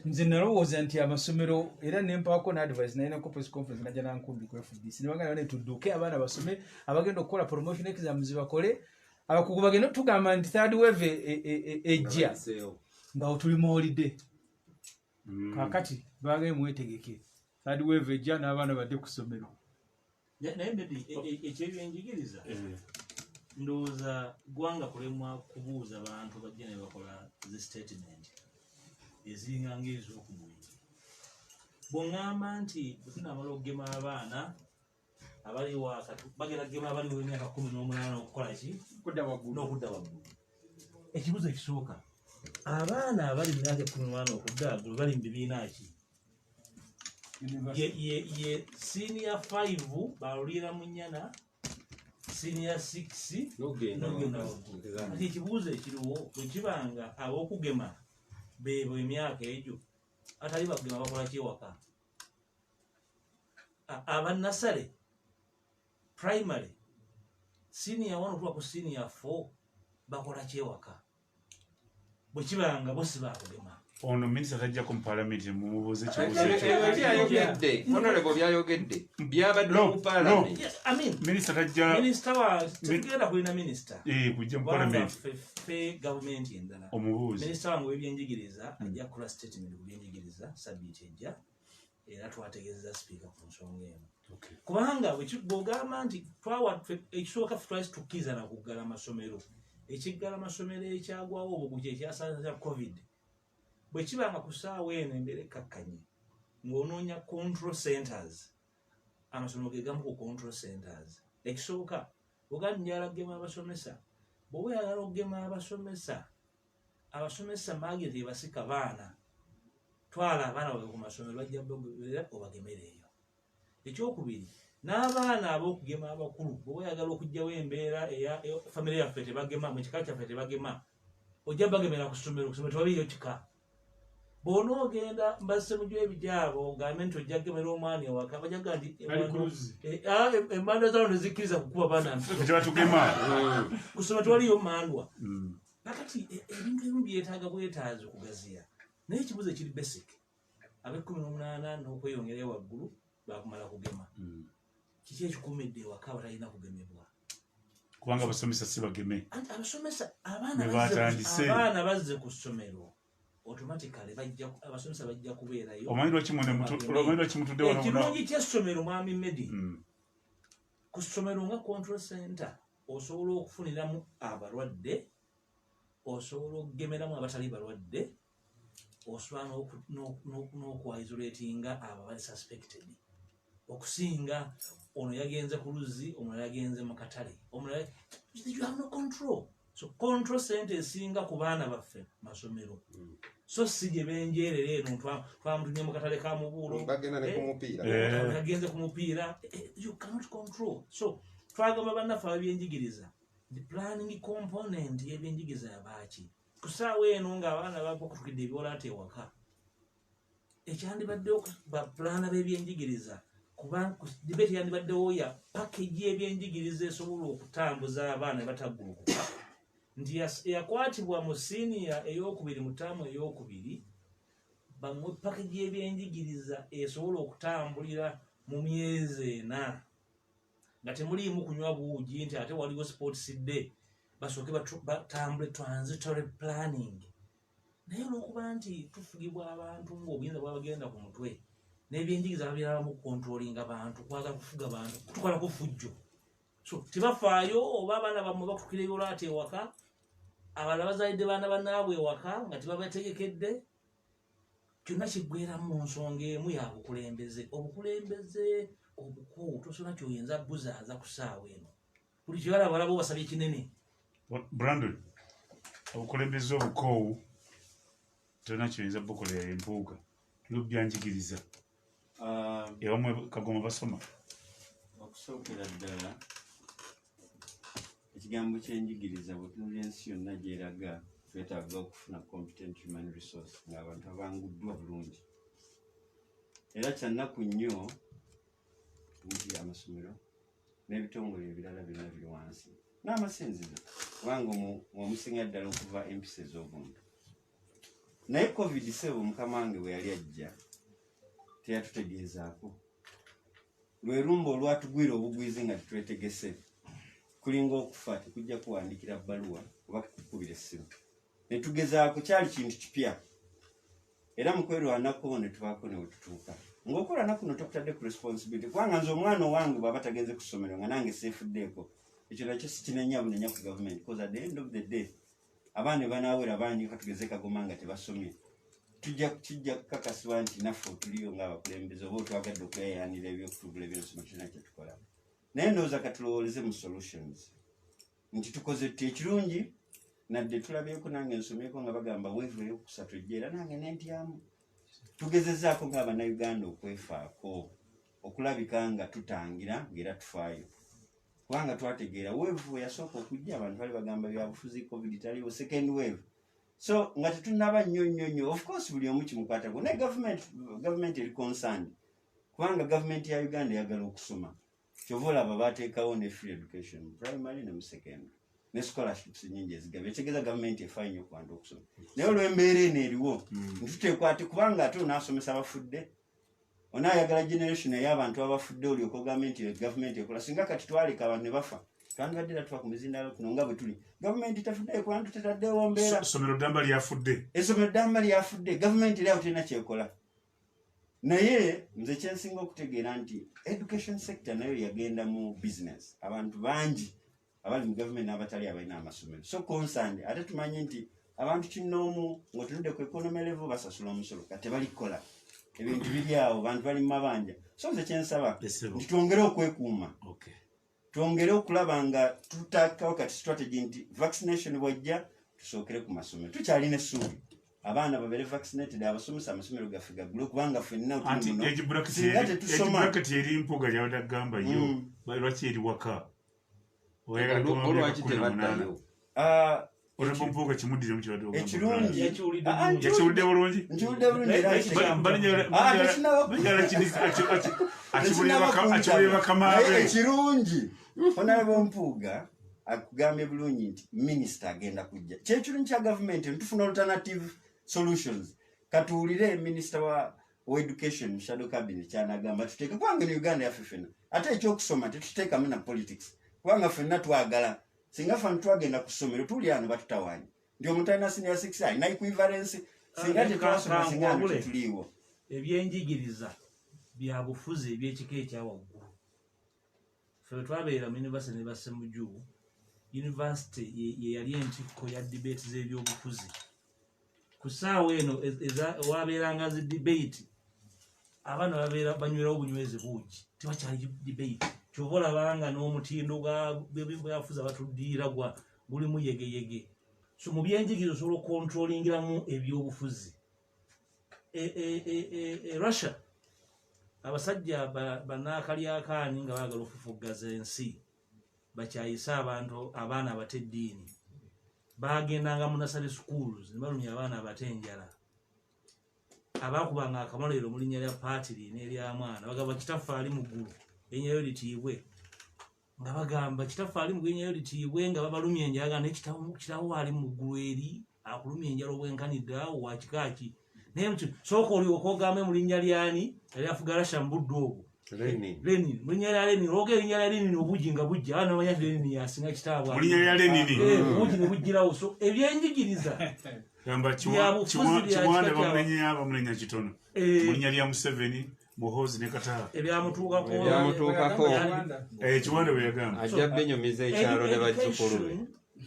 S12: nze nalowooza nti amasomero era nempaako n'advice nalinako press conference najja nankumbi ku FDC nebagamba ne tudduke abaana basome abagenda okukola promotion exams bakole abakugu bagenda tugamba nti third wave ejja nga otuli mu holiday kaakati bagambye mwetegeke third wave ejja n'abaana badde ku ssomero
S10: naye bebi ekyebyenjigiriza ndowooza gwanga kulemwa kubuuza bantu bajja ne bakola zi statement ezinganga ez'okumwenge bw'oŋŋamba nti bwetunamala okugema abaana abali wakati bagenda kugema abali w'emyaka 18 okukola ki n'okudda waggulu ekibuzo ekisooka abaana abali mu myaka 18 okudda waggulu bali mu bibiina ki ye senior 5 balulira mu nnyana senior 6 n'ogenda waggulu ati ekibuuzo ekiriwo bwe kibanga ab'okugema bebo emyaka egyo atali bakugema bakola kyewaka abannasale primary senior 1 okuba ku senior 4 bakola kyewaka bwe kibanga bo si bakugema
S11: ono minisita tajjako mu palamenti mumubuuze
S9: ekibuuzoyogedde honorable byayogedde byabadde mu palamenti
S11: minisita tajja
S10: minisita wa tugenda kulina minisita
S11: kujja mu palamenti
S10: fe gavumenti endala
S11: omubuuze
S10: minisita wange w'ebyenjigiriza ajja kukola statement ku byenjigiriza sabbiiti ejja era twategeeza sipiika ku nsonga eno kubanga bw'ogamba nti ekisooka ffe twali tukkiriza na kuggala amasomero ekiggala amasomero ekyagwawo obwo kyekyasanza covid bwe kibanga ku ssaawa eno embeera ekkakkanye ng'onoonya control centers amasomero ge gamu ku control centers ekisooka ogandi njala kugema abasomesa bw'oba oyagala okugema abasomesa maageti ebasika baana twala abaana babe ku masomero bajja era obagemereeyo ekyokubiri n'abaana ab'okugema abakulu bw'oba oyagala okugjawo embeera famire yaffe tebagema mu kika kyaffe tebagema ojja bagemera ku ssomero tewabiriyo kika bw'onoogenda mbassemujjo ebijaabo gambe nti ojja kugemera omwana ewaka bajaga nti emmandwa zaano tezikkiriza kukuba baana kusoma tewaliyo mmandwa nakati ebintu ebimu byetaaga bwetaazi okugaziya naye ekibuzo ekiri basic ab'e18 n'okweyongera waggulu bakumala kugema kiki ekikuumidde ewaka abatalina kugemebwa
S11: kubanga abasomesa si bageme
S10: abasomesa abaana bazze ku ssomero automatically abasomesa bajja kubeerayo.
S11: Omanyi kimutudde wano.
S10: Ekirungi ky'essomero mwami Medi. Ku ssomero nga control center osobola okufuniramu abalwadde, osobola okugemeramu abatali balwadde, osobola n'okwa-isolatinga abo abali suspected. Okusinga ono yagenze ku luzzi, omulala yagenze mu katale. Omulala you have no control. So control center esinga ku baana baffe masomero. So si gye benjeerera eno twamutunye mu katale ka Mubuulo. Yagenze ku mupiira. You cannot control. So twagamba bannaffe ab'ebyenjigiriza. The planning component y'ebyenjigiriza yabaaki. Ku ssaawa eno ng'abaana bava okutukidde ebiwalaata ewaka. Ekyandibadde bapulaana b'ebyenjigiriza. Kuba debate yandibaddewo ya package y'ebyenjigiriza esobola okutambuza abaana bataggulukuka. Nti yakwatibwa mu siniya ey'okubiri mu ttaamu ey'okubiri bamuwe package y'ebyenjigiriza esobola okutambulira mu myezi 4 nga temuliimu kunywa buugi nti ate waliwo sports day basooke batambule transitory planning. Naye olw'okuba nti tufugibwa abantu ng'obuyinza bwabagenda ku mutwe n'ebyenjigiriza babyala mu controlling abantu, kwagala kufuga bantu, tukola ku fujjo. So tibafaayo oba abaana bammwe bakutukira ebiwalaata ewaka, abalala bazaalidde baana bannaabwe ewaka nga tebabategekedde. Kyonna kiggweera mu nsonga emu ya bukulembeze. Obukulembeze obukowu tosobola kyoyinza buzaaza ku ssaawa eno. Buli kyewala balaba obasabye kinene.
S11: Brandon, obukulembeze obukowu tolina kyoyinza bukolera empuuga. Tuli byanjigiriza. Ewamwe Kagoma basoma.
S16: Okusookera ddala ekigambo ky'enjigiriza bwetunula ensi yonna gyeraga twetaaga okufuna competent human resource ng'abantu abanguddwa bulungi. Era kyannaku nnyo nti amasomero n'ebitongole ebirala byonna biri wansi n'amasinzizo kubanga omusinga ddala okuva empisa ez'obuntu. Naye covid sebo mukama wange bwe yali ajja teyatutegeezaako. Lwe lumba olwatugwira obugwizi nga tetwetegese. Kulinga okufa tekujja kuwandikira bbaluwa oba kukubira essimu. Ne tugezaako kyali kintu kipya. Era mu kwerwanako ne tubaako ne wetutuuka. Ng'okola kuno tokutadde ku responsibility kubanga nze omwana owange bw'aba tagenze ku ssomero nga nange seefuddeeko. Ekyo nakyo sikinenya bunenya ku gavumenti because at the end of the day abaana banaawera bangi katugeze Kagoma nga tebasomye. Kijja kukakasibwa nti naffe tuliyo ng'abakulembeze oba otwagadde okweyayanira ebyokutugula ebyensoma kyonna kye tukola. Naye ndowooza katulowooleze mu solutions nti tukoze tuti ekirungi nadde tulabyeko nange nsomyeko nga bagamba weevu ey'okusatu ejja era nange nentyamu. Tugezezaako ng'Abannayuganda okwefaako okulabika nga tutangira ng'era tufaayo. Kubanga twategeera weevu yasooka okujja abantu bali bagamba byabufuzi covid taliwo second wave. So nga tetunaba nnyo of course buli omu kimukwatako naye government eri concerned kubanga government ya Uganda eyagala okusoma. Kyova olaba baateekawo ne free education primary ne mu secondary ne scholarships nnyingi ezigabye. Ekitegeeza government efaayo nnyo ku bantu okusoma. Naye olw'embeera eno eriwo ntituteekwate kubanga ate onaasomesa abafudde onaayagala generation ey'abantu abafudde olyoka government ekola. Singa kati twaleka abantu ne bafa twandibadde era tufa ku mizindaalo kuno nga bwe tuli. Gavumenti tafuddeyo kubantu tetaddewo mbeera.
S11: Essomero ddamba lyafudde.
S16: Essomero ddamba lyafudde. Gavumenti eryawo terina kyekola. Naye nze kyensinga okutegeera nti education sector nayo yagenda mu business. Abantu bangi abali mu gavumenti n'abatali abalina amasomero. So concerned ate tumanyi nti abantu kinnoomu ng'otunudde ku economy level basasula omusolo kati tebalikola. Ebintu biri awo bantu bali mu mabanja. So nze kyensaba nti twongere okwekuuma. Twongere okulaba nga tutaakawo kati strategy nti vaccination bwajja tusookere ku masomero. Tukyalina essuubi abaana babeere vaccinated abasomesa amasomero gaffe gaggule kubanga ffenna
S11: singa tetusoma. Bracket eri mpuga lyawada gamba yo lwaki eri waka
S16: olwaki tebaddayo.
S11: Olwo mpuga kimuddire mu kirwadde ogamba.
S16: Ekirungi
S11: yakiwulidde bulungi.
S16: Nkiwulidde bulungi era
S11: akibulire bakamaabe.
S16: Ekirungi Honorable Mpuuga akugambye bulungi nti minisita agenda kujja. Kyekirungi kya gavumenti ntufuna alternative solutions. Katuwulire minisita wa education shadow cabinet kyanagamba tuteeke kubanga ne Uganda yaffe ffenna. Ate ekyokusoma tetuteekamu na politics. Kubanga ffenna twagala singa ffe twagenda ku ssomero tuli ano batutawaanya. Nti omuntu alina senior 6 alina equivalence
S10: ebyenjigiriza bya bufuzi ebyekika ekyawaggulu fe twabeera mu university ne Basemujju university yeyali entikko ya debate z'ebyobufuzi ku ssaawa eno wabeeranga zi debate abaana babeera banywerawo obunywezi bungi tewakyali debate kyova olabanga n'omutindo byafuzi abatuddiira gulimu yegeyege so mu byenjigiriza osobola okontrolingiramu ebyobufuzi Russia abasajja banaakalyakaani nga baagala okufufuggaza ensi bakyayise abaana abate eddiini bagendanga mu nursery schools ne balumya abaana abate enjala abaakubanga akamalero mu linnya lya paatiri n'erya mwana bagamba kitaffe ali mu ggulu erinnya lyo litiibwe nga bagamba kitaffe ali mu ggulu erinnya lyo litiibwe nga babalumya enjala nga nekitawo ali mu ggulu eri akulumya enjala obwenkanidde awo wakikaaki naye sooka olyoka ogambe mu linnya lyani eryafuga Russia mu budde obwo Lenin mu linnya lya Lenin olwoga erinnya lya Lenin obugi nga bujja abaana bamanya nti Lenin yasinga kitaabwe
S11: mu linnya lya Lenin
S10: obugi ne bujjirawo so ebyenjigiriza
S11: gamba bamulenya kitono mu linnya lya Museveni Muhoozi ne Kataha
S10: ebyamutuukako
S11: Kiwanda bwe yagamba
S16: ajja benyumiza ekyalo ne bazzukulu be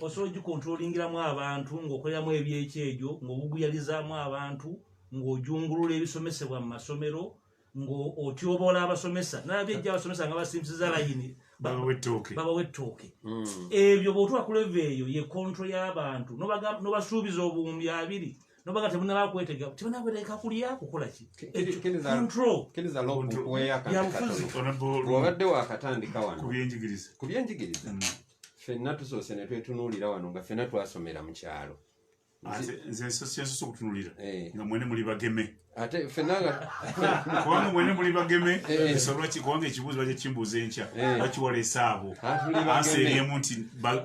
S10: osobola ogikontrolingiramu abantu ng'okoleramu ebyekyejo ng'obuguyalizaamu abantu ng'ojungulula ebisomesebwa mu masomero ng'otyoboola abasomesa nalabyejja abasomesa nga basimpisiza layini babawa ettooke ebyo bw'otuuka ku leve eyo ye kontro y'abantu nobasuubiza obuwumbi 2 nobaga tebunabakwetega tebunakweteka kulya kukola ki
S16: obadde wakatandika wano
S11: ku
S16: byenjigiriza ffenna tusoose ne twetunuulira wano nga ffenna twasomera mu kyalo
S11: nze nsoso okutunulira nga mwene muli bageme
S16: ate ffenna
S11: kubanga mwene muli bageme esolwaki kubanga ekibuuzo baje kimbuuza enkya bakiwaleese abo anseeryemu nti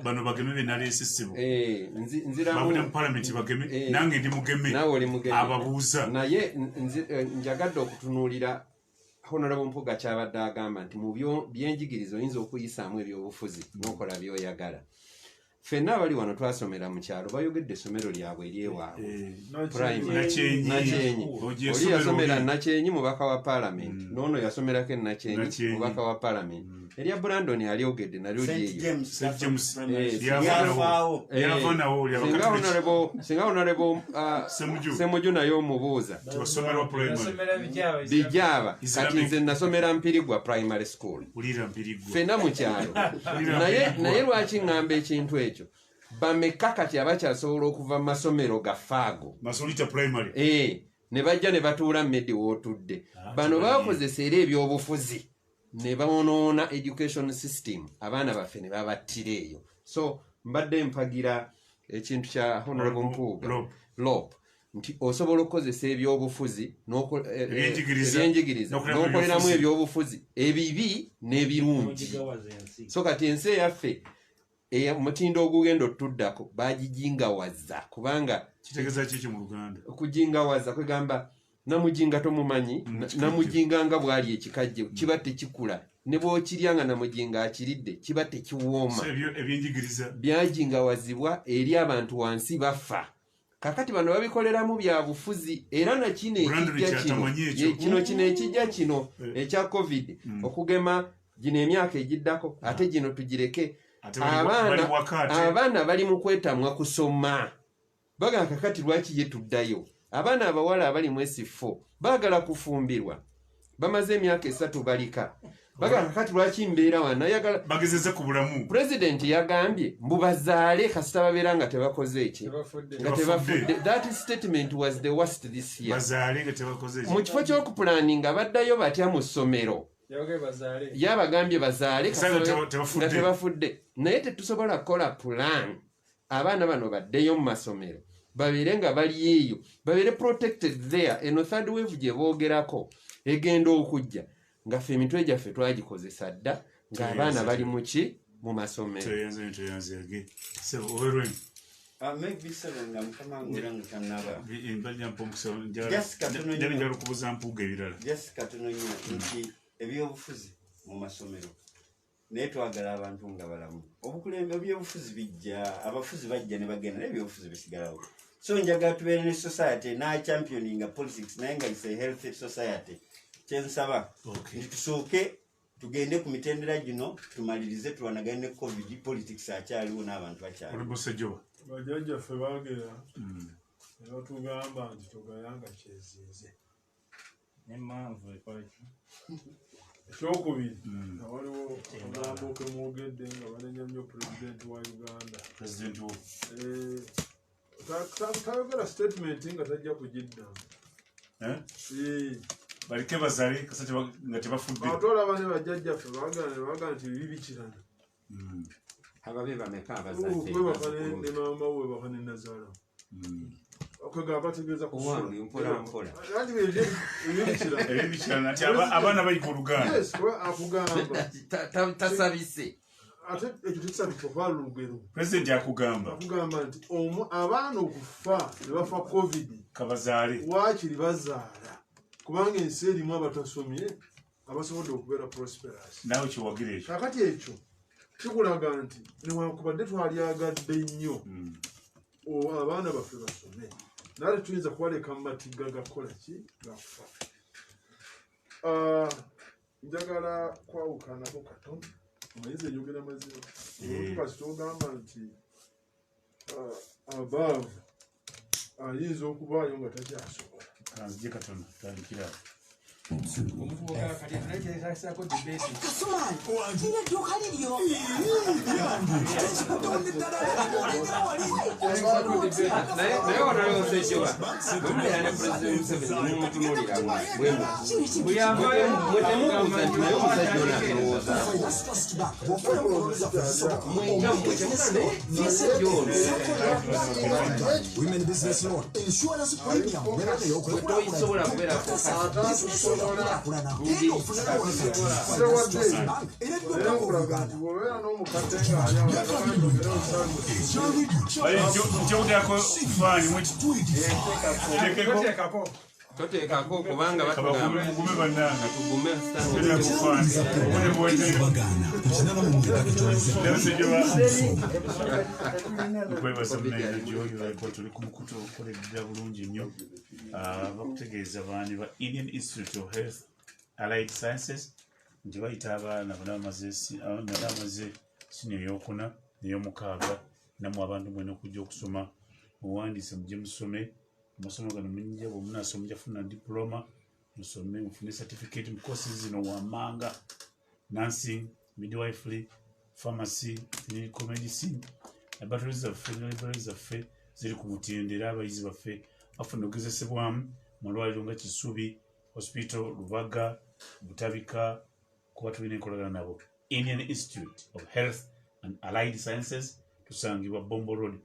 S11: bano bageme be naleese ssebo bavudde mu palamenti bageme nange ndi mugeme ababuuza
S16: naye njagadde okutunuulira Honorable Mpuga kyabadde agamba nti mu byenjigiriza oyinza okuyisaamu ebyobufuzi n'okola by'oyagala ffenna abali wano twasomera mu kyalo bayogedde essomero lyabwe eryewaabwe Nakyenyi oli yasomera Nakyenyi mubaka wa paalamenti n'ono yasomerako Nakyenyi mubaka wa paalamenti erya Brandon yalyogedde nalyo lyeyo singa Honorable Semujju naye omubuuza bijjaaba kati nze nasomera Mpirigwa primary school ffenna mu kyalo naye lwaki ŋŋamba ekintu ekyo bameka kati abakyasobola okuva mu masomero gafaago ne bajja ne batuula Medi wootudde bano bakozesa era ebyobufuzi ne bamonoona education system abaana baffe ne babattira eyo so mbadde mpagira ekintu kya Honorable Mpuuga Lop nti osobola okukozesa ebyobufuzi ebyenjigiriza n'okoleramu ebyobufuzi ebibi n'ebirungi so kati ensi eyaffe omutindo ogugenda otuddako bagijingawaza kubanga
S11: kitegeeza kiki mu Luganda
S16: okujingawaza kwegamba namujinga tomumanyi namujinga nga bwali ekikajje kiba tekikula ne bw'okirya nga namujinga akiridde kiba tekiwooma
S11: ebyenjigiriza
S16: byajingawazibwa eri abantu wansi bafa kakati bano babikoleramu bya bufuzi era nakino ekijja kino ekya covid okugema gino emyaka egiddako ate gino tugireke abaana bali mu kwetamwa kusoma baga kakati lwaki ye tuddayo abaana abawala abali mu S4 baagala kufumbirwa bamaze emyaka 3 balika baga kakati lwaki mbeera wanayagala
S11: bagezeze ku bulamu
S16: president yagambye mbubazaale kasita babeera nga tebakoze eki nga tebafudde that statement was the worst this year
S11: bazaale nga tebakoze eki
S16: mu kifo ky'okupulaninga baddayo batya mu ssomero yabagambye bazaale nga tebafudde naye tetusobola kukola plan abaana bano baddeyo mu masomero babeere nga bali eyo babeere protected there eno third wave gye boogerako egenda okujja nga ffe emitwe gyaffe twagikozesa dda ng'abaana bali muki mu masomero ebyobufuzi mu masomero naye twagala abantu nga balamu obukulembe ebyobufuzi bijja abafuzi bajja ne bagenda naye ebyobufuzi bisigalawo so njagala tubeere ne society na championinga politics naye nga is a healthy society. Kyensaba nti tusooke tugende ku mitendera gino tumalirize tuwanagane ne covid politics akyaliwo n'abantu bakyaliwo.
S17: Bajjajjaffe baagera ne batugamba nti togayanga kyeziize
S10: n'emmanvu ekolaki
S17: ekyokubiri nga waliwo omulambo ke mwogedde nga banenya nnyo pulezidenti wa Uganda tayogera statement nga tajja kugiddamu
S11: balike bazale kasa nga tebafudde
S17: ate olaba ne bajjajjaffe baagala nti bibi bikirana
S9: ababe bameka
S17: webaka ne maama we webaka ne Nazaala okwegamba bategeeza
S11: ebibikirana nti abaana bayika Oluganda
S17: akugamba
S9: tasabise
S17: ate ekyo tekisabika okwala olugero
S11: pulezidenti akugamba
S17: nti abaana okufa ne bafa covid
S11: kabazaale
S17: waakiri bazaala kubanga ensi erimu abatasomye abasobodde okubeera prosperous.
S11: Nawe kiwagira ekyo
S17: kakati ekyo kikulaga nti newankubadde twalyagadde nnyo abaana baffe basome naye tuyinza kubaleka mu matigga gakola ki gakufa. Njagala kwawukanako katono omuyizi eyogera mazima kasi togamba nti abaavu ayinza okubaayo nga takyasobola.
S11: kanzije katono tandikira
S12: omuvubuka kati anaiteesako debate
S15: Kasumani ina dduuka liryo
S9: naye wanalonsekiwa bwemubeera ne pulezidenti Museveni mumutunuulira mwetemubuuza nti naye omusajja ono atulowooza mwengamwe omusajja ono
S15: Women Business Loan Insurance Premium
S9: wetoyisobola kubeerako
S11: nkyogudako faani
S9: toteekako kubanga
S11: mugume bannanga
S9: tugume
S11: okwebaza munaira gyoyoba tuli ku mukutu okukolerera bulungi nnyo bakutegeeza baani ba Indian Institute of Health Allied Sciences nti bayita abaana banamaze siniya eyokuna neyomukaaga namwe abantu mwena okujja okusoma muwandiise mujje musome amasomo gano munjja bwemunasoma mujja funa diploma musome mufune certificate mu courses zino wammanga nursing midwifery pharmacy clinical medicine laboratories zaffe ne libraries zaffe ziri ku mutendera abayizi baffe bafuna okugezesebwamu malwaliro nga Kisubi hospital Lubaga Butabika kuba tulina enkolagana nabo. Indian Institute of Health and Allied Sciences tusangibwa Bombo Road